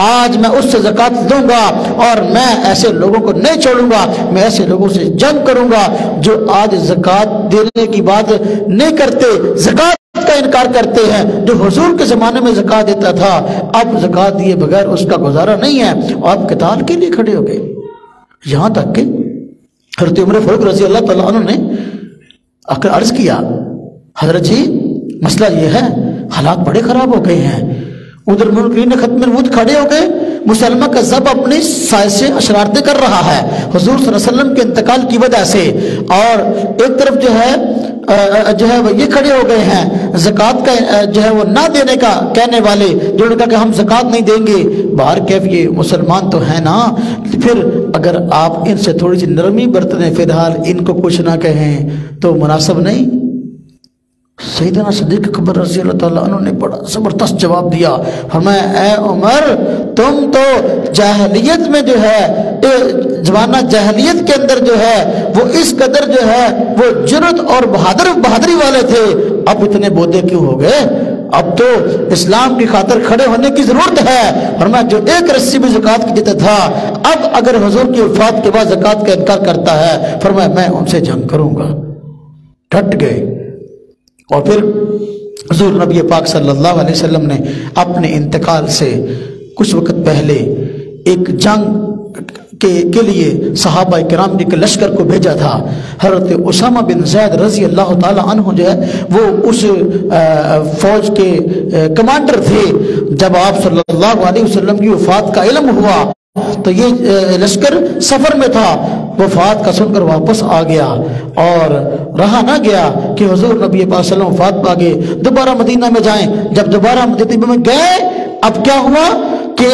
آج میں اس سے زکوٰۃ دوں گا اور میں ایسے لوگوں کو نہیں چھوڑوں گا، میں ایسے لوگوں سے جنگ کروں گا جو آج زکوٰۃ دینے کی بات نہیں کرتے، زکوٰۃ کا انکار کرتے ہیں، جو حضور کے زمانے میں زکوٰۃ دیتا تھا اب زکوٰۃ دیے بغیر اس کا گزارا نہیں ہے، اور آپ قتال کے لیے کھڑے ہو گئے۔ یہاں تک کہ حضرت عمر فاروق رضی اللہ تعالیٰ عنہ نے عرض کیا حضرت جی مسئلہ یہ ہے حالات بڑے خراب ہو گئے ہیں، ادھر منکرین ختم نبوت کھڑے ہو گئے، مسلمہ کا ذب اپنی سائز سے اشرارتیں کر رہا ہے حضور صلی اللہ علیہ وسلم کے انتقال کی وجہ سے، اور ایک طرف جو ہے جو ہے وہ یہ کھڑے ہو گئے ہیں زکوٰۃ کا جو ہے وہ نہ دینے کا کہنے والے، جو نے کہا کہ ہم زکوٰۃ نہیں دیں گے، باہر کیف یہ مسلمان تو ہیں نا، پھر اگر آپ ان سے تھوڑی سی نرمی برتیں، فی الحال ان کو کچھ نہ کہیں تو مناسب نہیں؟ سیدنا صدیق اکبر رضی اللہ تعالیٰ عنہ نے بڑا زبردست جواب دیا، فرمایا اے عمر تم تو جاہلیت میں جو ہے زمانہ جاہلیت کے اندر جو ہے وہ اس قدر جو ہے وہ جرأت اور بہادری والے تھے، اب اتنے بودے کیوں ہو گئے؟ اب تو اسلام کی خاطر کھڑے ہونے کی ضرورت ہے۔ فرمایا جو ایک رسی بھی زکوٰۃ کی دیتا تھا، اب اگر حضور کی وفات کے بعد زکوٰۃ کا انکار کرتا ہے، فرمایا میں ان سے جنگ کروں گا۔ ڈٹ گئے۔ اور پھر حضور نبی پاک صلی اللہ علیہ وسلم نے اپنے انتقال سے کچھ وقت پہلے ایک جنگ کے لیے صحابہ کرام کے لشکر کو بھیجا تھا۔ حضرت اسامہ بن زید رضی اللہ تعالی عنہ جو ہے وہ اس فوج کے کمانڈر تھے۔ جب آپ صلی اللہ علیہ وسلم کی وفات کا علم ہوا تو یہ لشکر سفر میں تھا، وفات کا سن کر واپس آ گیا، اور رہا نہ گیا کہ حضور نبی پاک صلی اللہ علیہ وسلم وفات پا گئے، دوبارہ مدینہ میں جائیں۔ جب دوبارہ مدینہ میں گئے، اب کیا ہوا کہ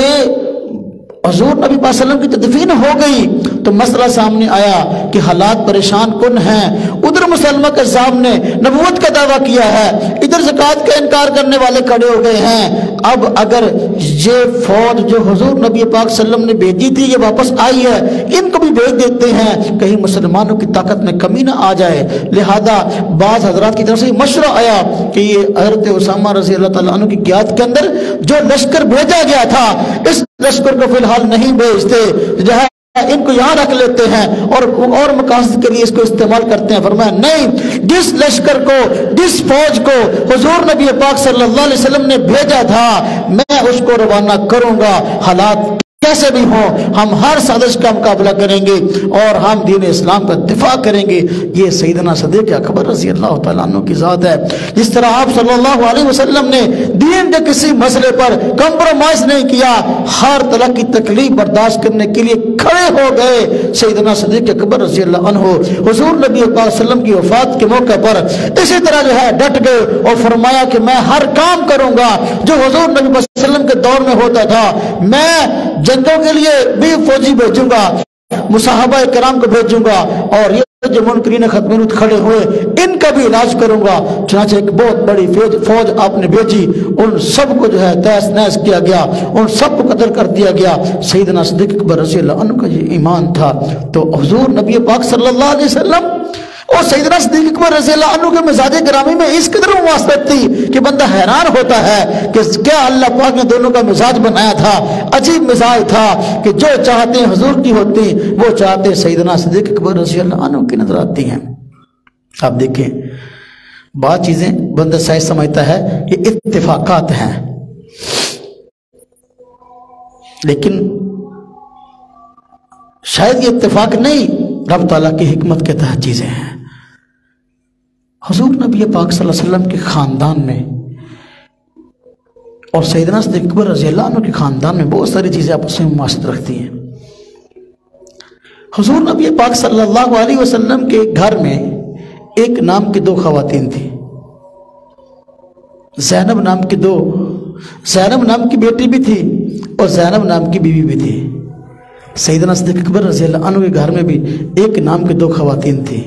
حضور نبی پاک صلی اللہ علیہ وسلم کی تدفین ہو گئی، تو مسئلہ سامنے آیا کہ حالات پریشان کن ہیں۔ ادھر مسلمہ کے سامنے نبوت کا دعویٰ کیا ہے، ادھر زکوٰۃ کا انکار کرنے والے کھڑے ہو گئے ہیں۔ اب اگر یہ فوج جو حضور نبی پاک صلی اللہ علیہ وسلم نے بھیجی تھی یہ واپس آئی ہے، ان کو بھی بھیج دیتے ہیں، کہیں مسلمانوں کی طاقت میں کمی نہ آ جائے۔ لہذا بعض حضرات کی طرف سے مشورہ آیا کہ یہ حضرت اسامہ رضی اللہ تعالیٰ عنہ کی قیادت کے اندر جو لشکر بھیجا گیا تھا، اس لشکر کو فی الحال نہیں بھیجتے، جو ہے ان کو یہاں رکھ لیتے ہیں اور مقاصد کے لیے اس کو استعمال کرتے ہیں۔ فرمایا نہیں، جس لشکر کو، جس فوج کو حضور نبی پاک صلی اللہ علیہ وسلم نے بھیجا تھا میں اس کو روانہ کروں گا، حالات کیسے بھی ہوں، ہم ہر سازش کا مقابلہ کریں گے اور ہم دین اسلام کا دفاع کریں گے۔ یہ سیدنا صدیق اکبر رضی اللہ تعالیٰ عنہ کی ذات ہے۔ جس طرح آپ صلی اللہ علیہ وسلم نے دین کے کسی مسئلے پر کمپرومائز نہیں کیا، ہر طرح کی تکلیف برداشت کرنے کے لیے کھڑے ہو گئے، سیدنا صدیق اکبر رضی اللہ عنہ حضور نبی پاک صلی اللہ علیہ وسلم کی وفات کے موقع پر اسی طرح جو ہے ڈٹ گئے اور فرمایا کہ میں ہر کام کروں گا جو حضور نبی صلی اللہ علیہ وسلم کے دور میں ہوتا تھا، میں جنگوں کے لیے بھی فوجی بھیجوں گا، صحابہ کرام کو بھیجوں گا، اور یہ جو منکرین ختم کھڑے ہوئے ان کا بھی علاج کروں گا۔ چنانچہ ایک بہت بڑی فوج آپ نے بھیجی، ان سب کو جو ہے تہس نہس کیا گیا، ان سب کو قتل کر دیا گیا۔ سیدنا صدیق اکبر رضی اللہ عنہ کا یہ ایمان تھا۔ تو حضور نبی پاک صلی اللہ علیہ وسلم اور سیدنا صدیق اکبر رضی اللہ عنہ کے مزاج گرامی میں اس قدر مواصلت تھی کہ بندہ حیران ہوتا ہے کہ کیا اللہ پاک نے دونوں کا مزاج بنایا تھا۔ عجیب مزاج تھا کہ جو چاہتے ہیں حضور کی ہوتی، وہ چاہتے سیدنا صدیق اکبر رضی اللہ عنہ کی نظر آتی ہیں۔ آپ دیکھیں بعض چیزیں بندہ صحیح سمجھتا ہے یہ اتفاقات ہیں، لیکن شاید یہ اتفاق نہیں، رب تعالیٰ کی حکمت کے تحت چیزیں ہیں۔ حضور نبی پاک صلی اللہ علیہ وسلم کے خاندان میں اور سیدنا صدیق اکبر رضی اللہ عنہ کے خاندان میں بہت ساری چیزیں آپس میں مماثلت رکھتی ہیں۔ حضور نبی پاک صلی اللہ علیہ وسلم کے گھر میں ایک نام کی دو خواتین تھیں، زینب نام کی بیٹی بھی تھی اور زینب نام کی بیوی بھی تھی۔ سیدنا صدیق اکبر رضی اللہ عنہ کے گھر میں بھی ایک نام کی دو خواتین تھیں،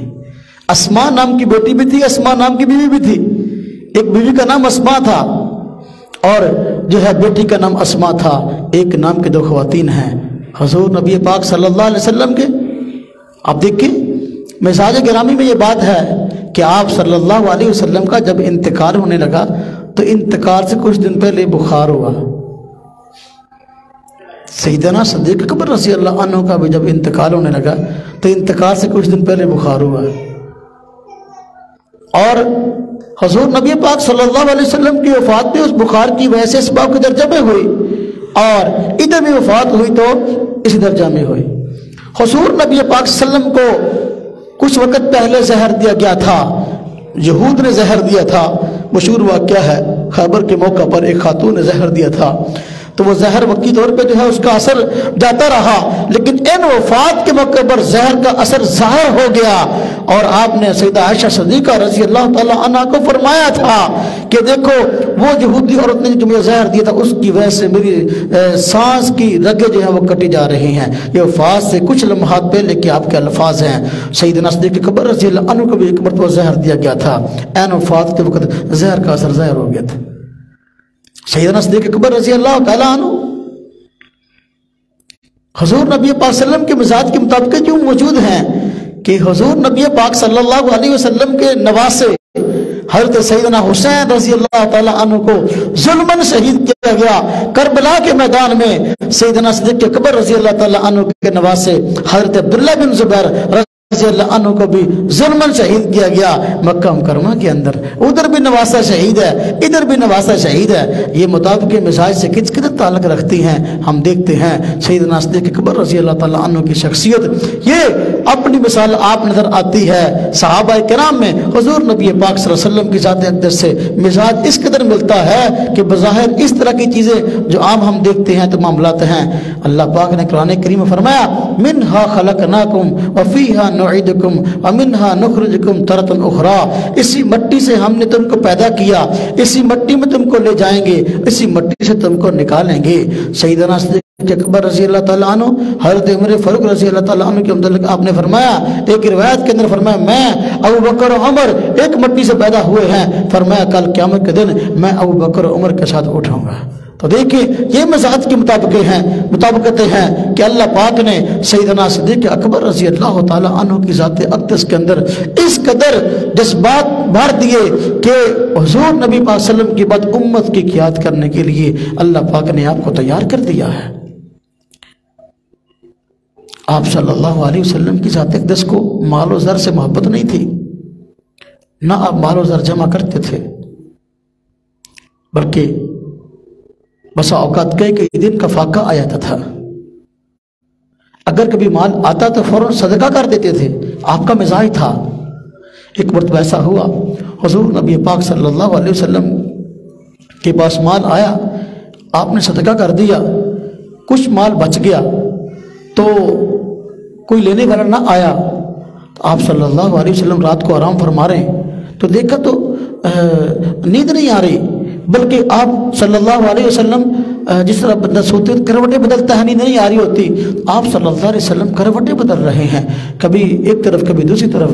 اسماء نام کی بیٹی بھی تھی، اسماء نام کی بیوی بھی تھی۔ ایک بیوی کا نام اسماء تھا اور جو ہے بیٹی کا نام اسماء تھا، ایک نام کے دو خواتین ہیں حضور نبی پاک صلی اللہ علیہ وسلم کے۔ آپ دیکھیں مزاج گرامی میں یہ بات ہے کہ آپ صلی اللہ علیہ وسلم کا جب انتقال ہونے لگا تو انتقال سے کچھ دن پہلے بخار ہوا۔ سیدنا صدیق اکبر رضی اللہ عنہ کا بھی جب انتقال ہونے لگا تو انتقال سے کچھ دن پہلے بخار ہوا، اور حضور نبی پاک صلی اللہ علیہ وسلم کی وفات بھی اس بخار کی وجہ سے اسباب کے درجہ میں ہوئی، اور ادھر بھی وفات ہوئی تو اسی درجہ میں ہوئی۔ حضور نبی پاک صلی اللہ علیہ وسلم کو کچھ وقت پہلے زہر دیا گیا تھا، یہود نے زہر دیا تھا، مشہور واقعہ ہے، خیبر کے موقع پر ایک خاتون نے زہر دیا تھا۔ تو وہ زہر وقتی طور پہ جو ہے اس کا اثر جاتا رہا، لیکن ان وفات کے موقع پر زہر کا اثر ظاہر ہو گیا، اور آپ نے سیدہ عائشہ صدیقہ رضی اللہ تعالی عنہ کو فرمایا تھا کہ دیکھو وہ یہودی عورت نے جو مجھے زہر دیا تھا اس کی وجہ سے میری سانس کی رگیں جو ہیں وہ کٹی جا رہی ہیں۔ یہ وفات سے کچھ لمحات پہلے کے آپ کے الفاظ ہیں۔ سیدنا صدیق اکبر رضی اللہ عنہ کو بھی ایک مرتبہ زہر دیا گیا تھا، عین وفات کے وقت زہر کا اثر ظاہر ہو گیا تھا۔ سیدنا صدیق اکبر رضی اللہ تعالیٰ عنہ حضور نبی پاک صلی اللہ علیہ وسلم کے مزاج کے مطابق کیوں موجود ہیں کہ حضور نبی پاک صلی اللہ علیہ وسلم کے نواسے حضرت سیدنا حسین رضی اللہ تعالیٰ عنہ کو ظلماً شہید کیا گیا کربلا کے میدان میں۔ سیدنا صدیق اکبر رضی اللہ تعالیٰ عنہ کے نواسے حضرت عبداللہ بن زبیر رضی اللہ عنہ کو بھی ظلماً شہید کیا گیا مکہ مکرمہ کے اندر۔ ادھر بھی نواسہ شہید ہے، ادھر بھی نواسہ شہید ہے۔ یہ مطابق مزاج سے کس قدر تعلق رکھتی ہیں ہم دیکھتے ہیں۔ سیدنا صدیق اکبر رضی اللہ تعالیٰ عنہ کی شخصیت یہ اپنی مثال آپ نظر آتی ہے صحابہ کرام میں۔ حضور نبی پاک صلی اللہ علیہ وسلم کی ذات اقدس سے مزاج اس قدر ملتا ہے کہ بظاہر اس طرح کی چیزیں جو عام ہم دیکھتے ہیں تو معاملات ہیں۔ اللہ پاک نے قرآن کریم میں فرمایا منہا خلقناکم وفیہا نعیدکم ومنہا نخرجکم تارۃ اخری، اسی مٹی سے ہم نے تم کو پیدا کیا، اسی مٹی میں تم کو لے جائیں گے، اسی مٹی سے تم کو نکالیں گے۔ سیدنا صدیق اکبر رضی اللہ تعالیٰ عنہ حضرت عمر فاروق رضی اللہ تعالیٰ عنہ کے متعلق آپ نے فرمایا، ایک روایت کے اندر فرمایا میں ابو بکر و عمر ایک مٹی سے پیدا ہوئے ہیں، فرمایا کل قیامت کے دن میں ابو بکر و عمر کے ساتھ اٹھوں گا۔ تو دیکھیں یہ مزاج کی مطابقتیں ہیں کہ اللہ پاک نے سیدنا صدیق اکبر رضی اللہ تعالیٰ عنہ کی ذات اقدس کے اندر اس قدر جذبات بھر دیے کہ حضور نبی پاک صلی اللہ علیہ وسلم کی بعد امت کی قیادت کرنے کے لیے اللہ پاک نے آپ کو تیار کر دیا ہے۔ آپ صلی اللہ علیہ وسلم کی ذات اقدس کو مال و زر سے محبت نہیں تھی، نہ آپ مال و زر جمع کرتے تھے، بلکہ بسا اوقات کئی دن کا فاقہ آ جاتا تھا، اگر کبھی مال آتا تو فوراً صدقہ کر دیتے تھے، آپ کا مزاج تھا۔ ایک مرتبہ ایسا ہوا حضور نبی پاک صلی اللہ علیہ وسلم کے پاس مال آیا، آپ نے صدقہ کر دیا، کچھ مال بچ گیا تو کوئی لینے والا نہ آیا، آپ صلی اللہ علیہ وسلم رات کو آرام فرما رہے ہیں تو دیکھا تو نیند نہیں آ رہی، بلکہ آپ صلی اللہ علیہ وسلم جس طرح بندہ سوتے کروٹیں بدلتا ہے، نیند نہیں آ رہی ہوتی، آپ صلی اللہ علیہ وسلم کروٹیں بدل رہے ہیں، کبھی ایک طرف کبھی دوسری طرف۔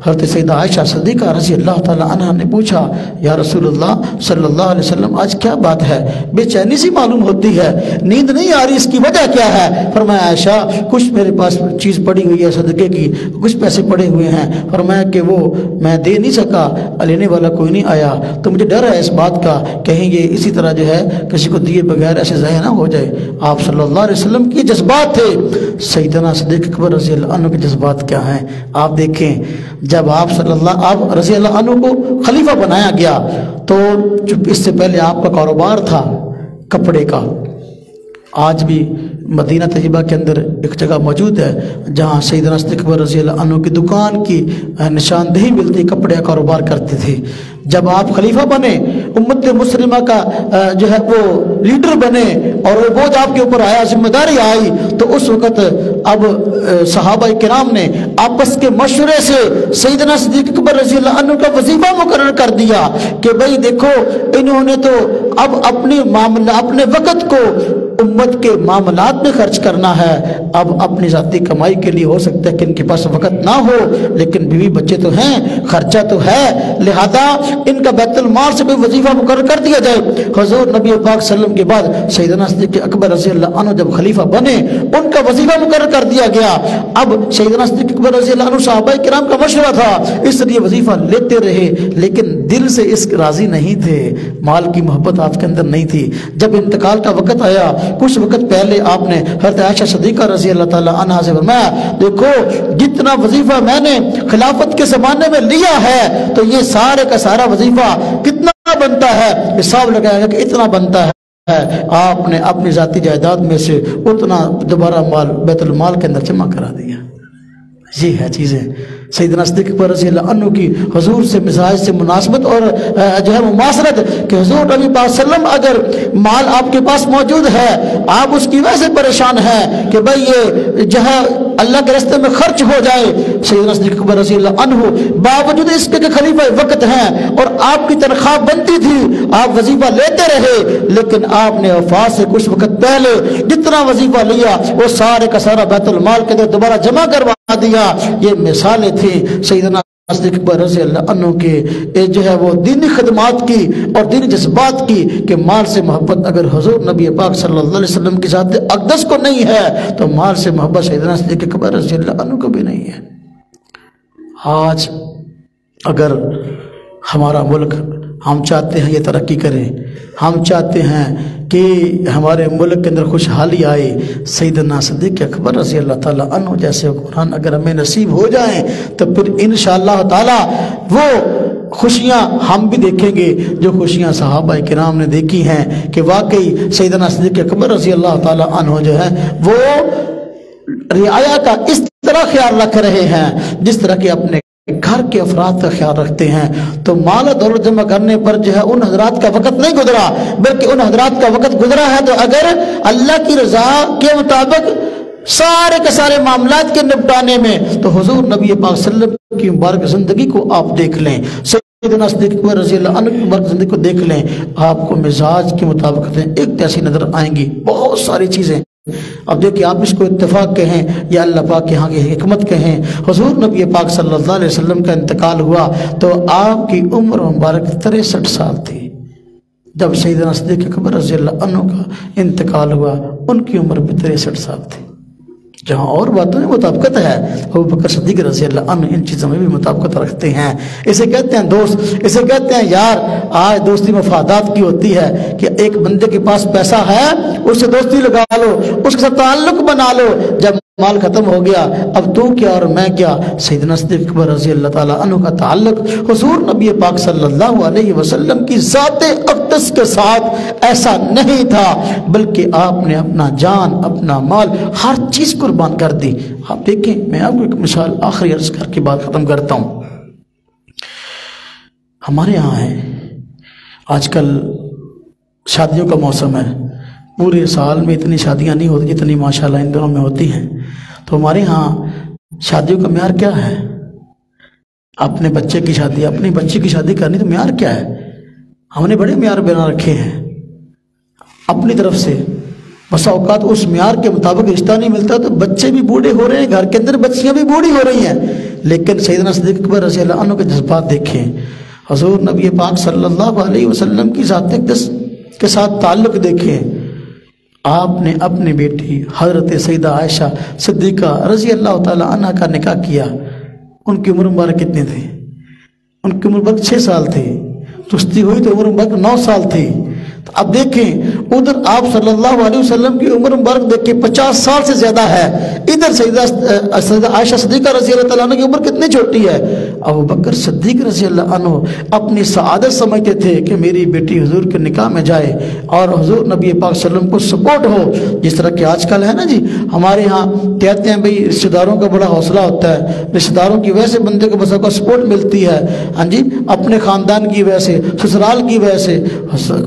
حضرت سیدہ عائشہ صدیقہ رضی اللہ تعالیٰ عنہ نے پوچھا یا رسول اللہ صلی اللہ علیہ وسلم آج کیا بات ہے، بے چینی سی معلوم ہوتی ہے، نیند نہیں آ رہی، اس کی وجہ کیا ہے؟ فرمایا عائشہ کچھ میرے پاس چیز پڑی ہوئی ہے صدقے کی، کچھ پیسے پڑے ہوئے ہیں، فرمایا کہ وہ میں دے نہیں سکا، لینے والا کوئی نہیں آیا، تو مجھے ڈر ہے اس بات کا کہیں یہ اسی طرح جو ہے کسی کو دیے بغیر ایسے ضائع نہ ہو جائے۔ آپ صلی اللہ علیہ وسلم کی جذبات تھے۔ سیدنا صدیق اکبر رضی اللہ عنہ کے جذبات کیا ہیں آپ دیکھیں، جب آپ رضی اللہ عنہ کو خلیفہ بنایا گیا تو اس سے پہلے آپ کا کاروبار تھا کپڑے کا، آج بھی مدینہ طیبہ کے اندر ایک جگہ موجود ہے جہاں سیدنا صدیق اکبر رضی اللہ عنہ کی دکان کی نشاندہی ملتی، کپڑے کا کاروبار کرتے تھے۔ جب آپ خلیفہ بنے، امت مسلمہ کا جو ہے وہ لیڈر بنے اور وہ بوجھ آپ کے اوپر آیا، ذمہ داری آئی، تو اس وقت اب صحابہ کرام نے آپس کے مشورے سے سیدنا صدیق اکبر رضی اللہ عنہ کا وظیفہ مقرر کر دیا کہ بھئی دیکھو انہوں نے تو اب اپنے وقت کو امت کے معاملات میں خرچ کرنا ہے، اب اپنی ذاتی کمائی کے لیے ہو سکتا ہے کہ ان کے پاس وقت نہ ہو، لیکن بیوی بچے تو ہیں، خرچہ تو ہے، لہذا ان کا بیت المال سے بھی وظیفہ مقرر کر دیا جائے۔ حضور نبی پاک صلی اللہ علیہ وسلم کے بعد سیدنا صدیق اکبر رضی اللہ عنہ جب خلیفہ بنے ان کا وظیفہ مقرر کر دیا گیا۔ اب سیدنا صدیق اکبر رضی اللہ عنہ صحابہ کرام کا مشورہ تھا، اس لیے وظیفہ لیتے رہے، لیکن دل سے اس راضی نہیں تھے، مال کی محبت آپ کے اندر نہیں تھی۔ جب انتقال کا وقت آیا، کچھ وقت پہلے آپ نے حضرت عائشہ صدیقہ رضی اللہ تعالی عنہا سے فرمایا دیکھو جتنا وظیفہ میں نے خلافت کے زمانے میں لیا ہے تو یہ سارے کا سارا وظیفہ کتنا بنتا ہے، حساب لگایا گیا کہ اتنا بنتا ہے، آپ نے اپنی ذاتی جائیداد میں سے اتنا دوبارہ مال بیت المال کے اندر جمع کرا دیا۔ یہ ہے چیزیں سیدنا صدیق اکبر رضی اللہ عنہ کی حضور سے مزاج سے مناسبت اور جو ہے مماثلت کہ حضور نبی پاک صلی اللہ علیہ وسلم اگر مال آپ کے پاس موجود ہے آپ اس کی وجہ سے پریشان ہیں کہ بھائی یہ جو ہے اللہ کے راستے میں خرچ ہو جائے، سیدنا صدیق اکبر رضی اللہ عنہ باوجود اس کے کہ خلیفہ وقت ہیں اور آپ کی تنخواہ بنتی تھی، آپ وظیفہ لیتے رہے، لیکن آپ نے وفات سے کچھ وقت پہلے جتنا وظیفہ لیا وہ سارے کا سارا بیت المال کے اندر دوبارہ جمع کروا دیا۔ یہ مثالیں تھیں سیدنا صدیق اکبر رضی اللہ عنہ کے جو ہے وہ دینی خدمات کی اور دینی جذبات کی کہ مال سے محبت اگر حضور نبی پاک صلی اللہ علیہ وسلم کی ذات اقدس کو نہیں ہے تو مال سے محبت سیدنا صدیق اکبر رضی اللہ عنہ کو بھی نہیں ہے۔ آج اگر ہمارا ملک ہم چاہتے ہیں یہ ترقی کرے، ہم چاہتے ہیں کہ ہمارے ملک کے اندر خوشحالی آئے، سیدنا صدیق اکبر رضی اللہ تعالیٰ عنہ جیسے حکمران اگر ہمیں نصیب ہو جائیں تو پھر انشاءاللہ تعالیٰ وہ خوشیاں ہم بھی دیکھیں گے جو خوشیاں صحابہ کرام نے دیکھی ہیں کہ واقعی سیدنا صدیق اکبر رضی اللہ تعالیٰ عنہ جو ہے وہ رعایا کا اس طرح خیال رکھ رہے ہیں جس طرح کہ اپنے گھر کے افراد کا خیال رکھتے ہیں۔ تو مال و دولت جمع کرنے پر جو ہے ان حضرات کا وقت نہیں گزرا، بلکہ ان حضرات کا وقت گزرا ہے تو اگر اللہ کی رضا کے مطابق سارے کے سارے معاملات کے نپٹانے میں تو حضور نبی پاک صلی اللہ علیہ وسلم کی مبارک زندگی کو آپ دیکھ لیں، سیدنا صدیق اکبر رضی اللہ عنہ کی مبارک زندگی کو دیکھ لیں، آپ کو مزاج کے مطابق ایک جیسی نظر آئیں گی بہت ساری چیزیں۔ اب دیکھیں آپ اس کو اتفاق کہیں یا اللہ پاک کے ہاں کی حکمت کہیں، حضور نبی پاک صلی اللہ علیہ وسلم کا انتقال ہوا تو آپ کی عمر مبارک 63 سال تھی۔ جب سیدنا صدیق اکبر رضی اللہ عنہ کا انتقال ہوا ان کی عمر بھی 63 سال تھی۔ جہاں اور باتوں میں مطابقت ہے ابو بکر صدیق رضی اللہ عنہ ان چیزوں میں بھی مطابقت رکھتے ہیں۔ اسے کہتے ہیں دوست، اسے کہتے ہیں یار۔ آج دوستی مفادات کی ہوتی ہے کہ ایک بندے کے پاس پیسہ ہے اس سے دوستی لگا لو، اس کے ساتھ تعلق بنا لو، جب مال ختم ہو گیا اب تو کیا اور میں کیا۔ سیدنا صدیق اکبر رضی اللہ تعالیٰ عنہ کا تعلق حضور نبی پاک صلی اللہ علیہ وسلم کی ذات اقدس کے ساتھ ایسا نہیں تھا، بلکہ آپ نے اپنا جان اپنا مال ہر چیز قربان کر دی۔ آپ دیکھیں میں آپ کو ایک مثال آخری عرض کر کے بات ختم کرتا ہوں۔ ہمارے یہاں ہے آج کل شادیوں کا موسم ہے، پورے سال میں اتنی شادیاں نہیں ہوتی جتنی ماشاءاللہ ان دنوں میں ہوتی ہیں۔ تو ہمارے ہاں شادیوں کا معیار کیا ہے؟ اپنے بچے کی شادی اپنی بچی کی شادی کرنی تو معیار کیا ہے؟ ہم نے بڑے معیار بنا رکھے ہیں اپنی طرف سے۔ بسا اوقات اس معیار کے مطابق رشتہ نہیں ملتا تو بچے بھی بوڑھے ہو رہے ہیں، گھر کے اندر بچیاں بھی بوڑھی ہو رہی ہیں، لیکن سیدنا صدیق اکبر رضی اللہ عنہ کے جذبات دیکھیں، حضور نبی پاک صلی اللہ علیہ وسلم کی ذات اقدس کے ساتھ تعلق دیکھیں۔ آپ نے اپنی بیٹی حضرت سیدہ عائشہ صدیقہ رضی اللہ تعالی عنہ کا نکاح کیا۔ ان کی عمر مبارک کتنے تھے؟ ان کی عمر مبارک 6 سال تھی، چستی ہوئی تو عمر مبارک 9 سال تھی۔ تو اب دیکھیں ادھر آپ صلی اللہ علیہ وسلم کی عمر مبارک دیکھیں 50 سال سے زیادہ ہے، ادھر سیدہ عائشہ صدیقہ رضی اللہ تعالیٰ عنہ کی عمر کتنی چھوٹی ہے۔ ابو بکر صدیق رضی اللہ عنہ اپنی سعادت سمجھتے تھے کہ میری بیٹی حضور کے نکاح میں جائے اور حضور نبی پاک صلی اللہ علیہ وسلم کو سپورٹ ہو، جس طرح کہ آج کل ہے نا جی ہمارے ہاں کہتے ہیں بھئی رشتہ داروں کا بڑا حوصلہ ہوتا ہے، رشتہ داروں کی وجہ سے بندے کو بس کا سپورٹ ملتی ہے، ہاں جی اپنے خاندان کی وجہ سے، سسرال کی وجہ سے۔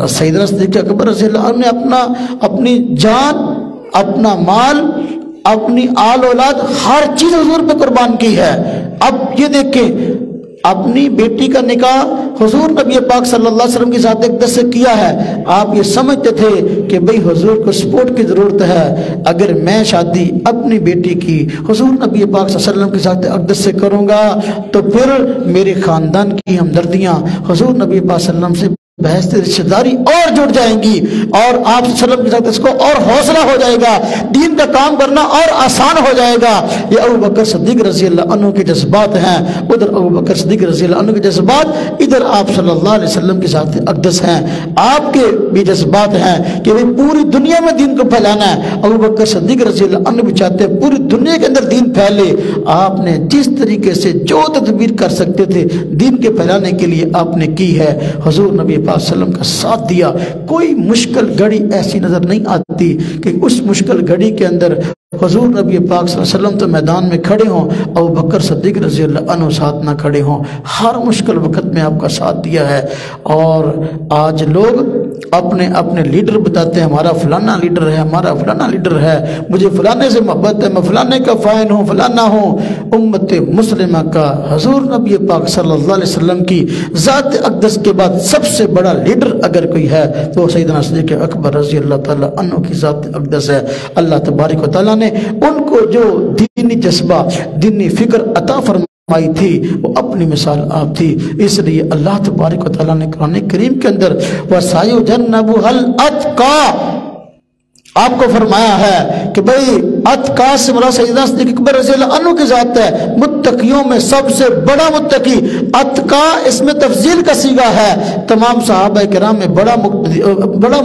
سیدنا صدیق اکبر رضی اللہ عنہ نے اپنی جان اپنا مال اپنی آل اولاد ہر چیز حضور پہ قربان کی ہے۔ اب یہ دیکھیں اپنی بیٹی کا نکاح حضور نبی پاک صلی اللہ علیہ وسلم کی ذات اقدس سے کیا ہے۔ آپ یہ سمجھتے تھے کہ بھئی حضور کو سپورٹ کی ضرورت ہے، اگر میں شادی اپنی بیٹی کی حضور نبی پاک صلی اللہ علیہ وسلم کی ذات اقدس سے کروں گا تو پھر میرے خاندان کی ہمدردیاں حضور نبی پاک صلی اللہ علیہ وسلم سے بحث رشتہ داری اور جڑ جائیں گی اور آپ صلی اللہ علیہ وسلم کے ساتھ اس کو اور حوصلہ ہو جائے گا، دین کا کام کرنا اور آسان ہو جائے گا۔ یہ ابو بکر صدیق رضی اللہ عنہ کے جذبات ہیں، ادھر ابو بکر صدیق رضی اللہ عنہ کے جذبات، ادھر آپ صلی اللہ علیہ وسلم کے ذات اقدس ہیں۔ آپ کے بھی جذبات ہیں کہ وہ پوری دنیا میں دین کو پھیلانا ہے۔ ابو بکر صدیق رضی اللہ عنہ بھی چاہتے ہیں پوری دنیا کے اندر دین پھیلے۔ آپ نے جس طریقے سے جو تدبیر کر سکتے تھے دین کے پھیلانے کے لیے آپ نے کی ہے، حضور نبی پاک صلی اللہ علیہ وسلم کا ساتھ دیا۔ کوئی مشکل گھڑی ایسی نظر نہیں آتی کہ اس مشکل گھڑی کے اندر حضور نبی پاک صلی اللہ علیہ وسلم تو میدان میں کھڑے ہوں، ابو بکر صدیق رضی اللہ عنہ ساتھ نہ کھڑے ہوں، ہر مشکل وقت میں آپ کا ساتھ دیا ہے۔ اور آج لوگ اپنے لیڈر بتاتے ہیں، ہمارا فلانا لیڈر ہے، ہمارا فلانا لیڈر ہے، مجھے فلانے سے محبت ہے، میں فلانے کا فائن ہوں، فلانا ہوں۔ امت مسلمہ کا حضور نبی پاک صلی اللہ علیہ وسلم کی ذات اقدس کے بعد سب سے بڑا لیڈر اگر کوئی ہے تو سیدنا صدیق اکبر رضی اللہ تعالیٰ عنہ کی ذات اقدس ہے۔ اللہ تبارک و تعالیٰ نے ان کو جو دینی جذبہ، دینی فکر عطا فرمائی تھی وہ اپنی مثال آپ تھی۔ اس لیے اللہ تبارک و تعالیٰ نے قرآن کریم کے اندر وَسَيُجَنَّبُهَا الْأَتْقَى آپ کو فرمایا ہے کہ بھئی اتقا سے مراد سیدنا صدیق اکبر رضی اللہ عنہ کی ذات ہے، متقیوں میں سب سے بڑا متقی۔ اتقا اس میں تفضیل کا صیغہ ہے، تمام صحابہ کرام میں بڑا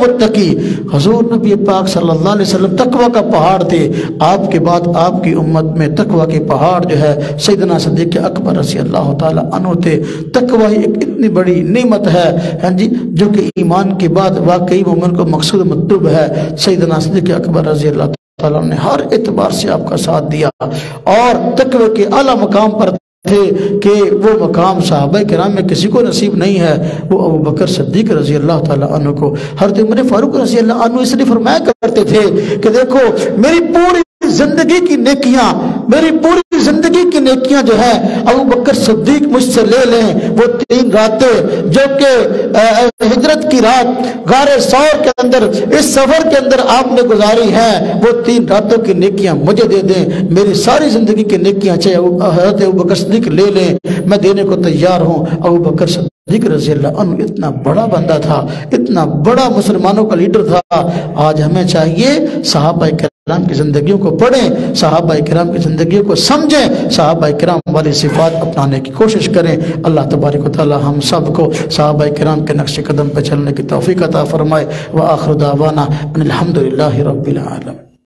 متقی حضور نبی پاک صلی اللہ علیہ وسلم تقوی کا پہاڑ تھے۔ آپ کے بعد آپ کی امت میں تقوی کے پہاڑ جو ہے سیدنا صدیق اکبر رضی اللہ تعالی عنہ تھے۔ تقوی ایک اتنی بڑی نعمت ہے جی جو کہ ایمان کے بعد واقعی مومن کو مقصود مطلوب ہے۔ سیدنا صدیق اکبر رضی اللہ تعالیٰ نے ہر اعتبار سے آپ کا ساتھ دیا اور تقوی کے اعلیٰ مقام پر تھے کہ وہ مقام صحابہ کرام میں کسی کو نصیب نہیں ہے، وہ ابو بکر صدیق رضی اللہ تعالیٰ عنہ کو۔ حضرت عمر فاروق رضی اللہ عنہ اس لیے فرمایا کرتے تھے کہ دیکھو میری پوری زندگی کی نیکیاں، میری پوری زندگی کی نیکیاں جو ہے ابو بکر صدیق مجھ سے لے لیں۔ وہ 3 راتیں جو کہ ہجرت کی رات غار ثور کے اندر اس سفر کے اندر آپ نے گزاری ہیں، وہ 3 راتوں کی نیکیاں مجھے دے دیں، میری ساری زندگی کی نیکیاں چاہے حضرت ابو بکر صدیق لے لیں، میں دینے کو تیار ہوں۔ ابو بکر صدیق رضی اللہ عنہ اتنا بڑا بندہ تھا، اتنا بڑا مسلمانوں کا لیڈر تھا۔ آج ہمیں چاہیے صحابہ کرام کی زندگیوں کو پڑھیں، صحابہ کرام کی زندگیوں کو سمجھیں، صحابہ کرام والی صفات اپنانے کی کوشش کریں۔ اللہ تبارک و تعالی ہم سب کو صحابہ کرام کے نقش قدم پہ چلنے کی توفیق عطا فرمائے۔ وآخر دعوانا ان الحمدللہ رب العالمین۔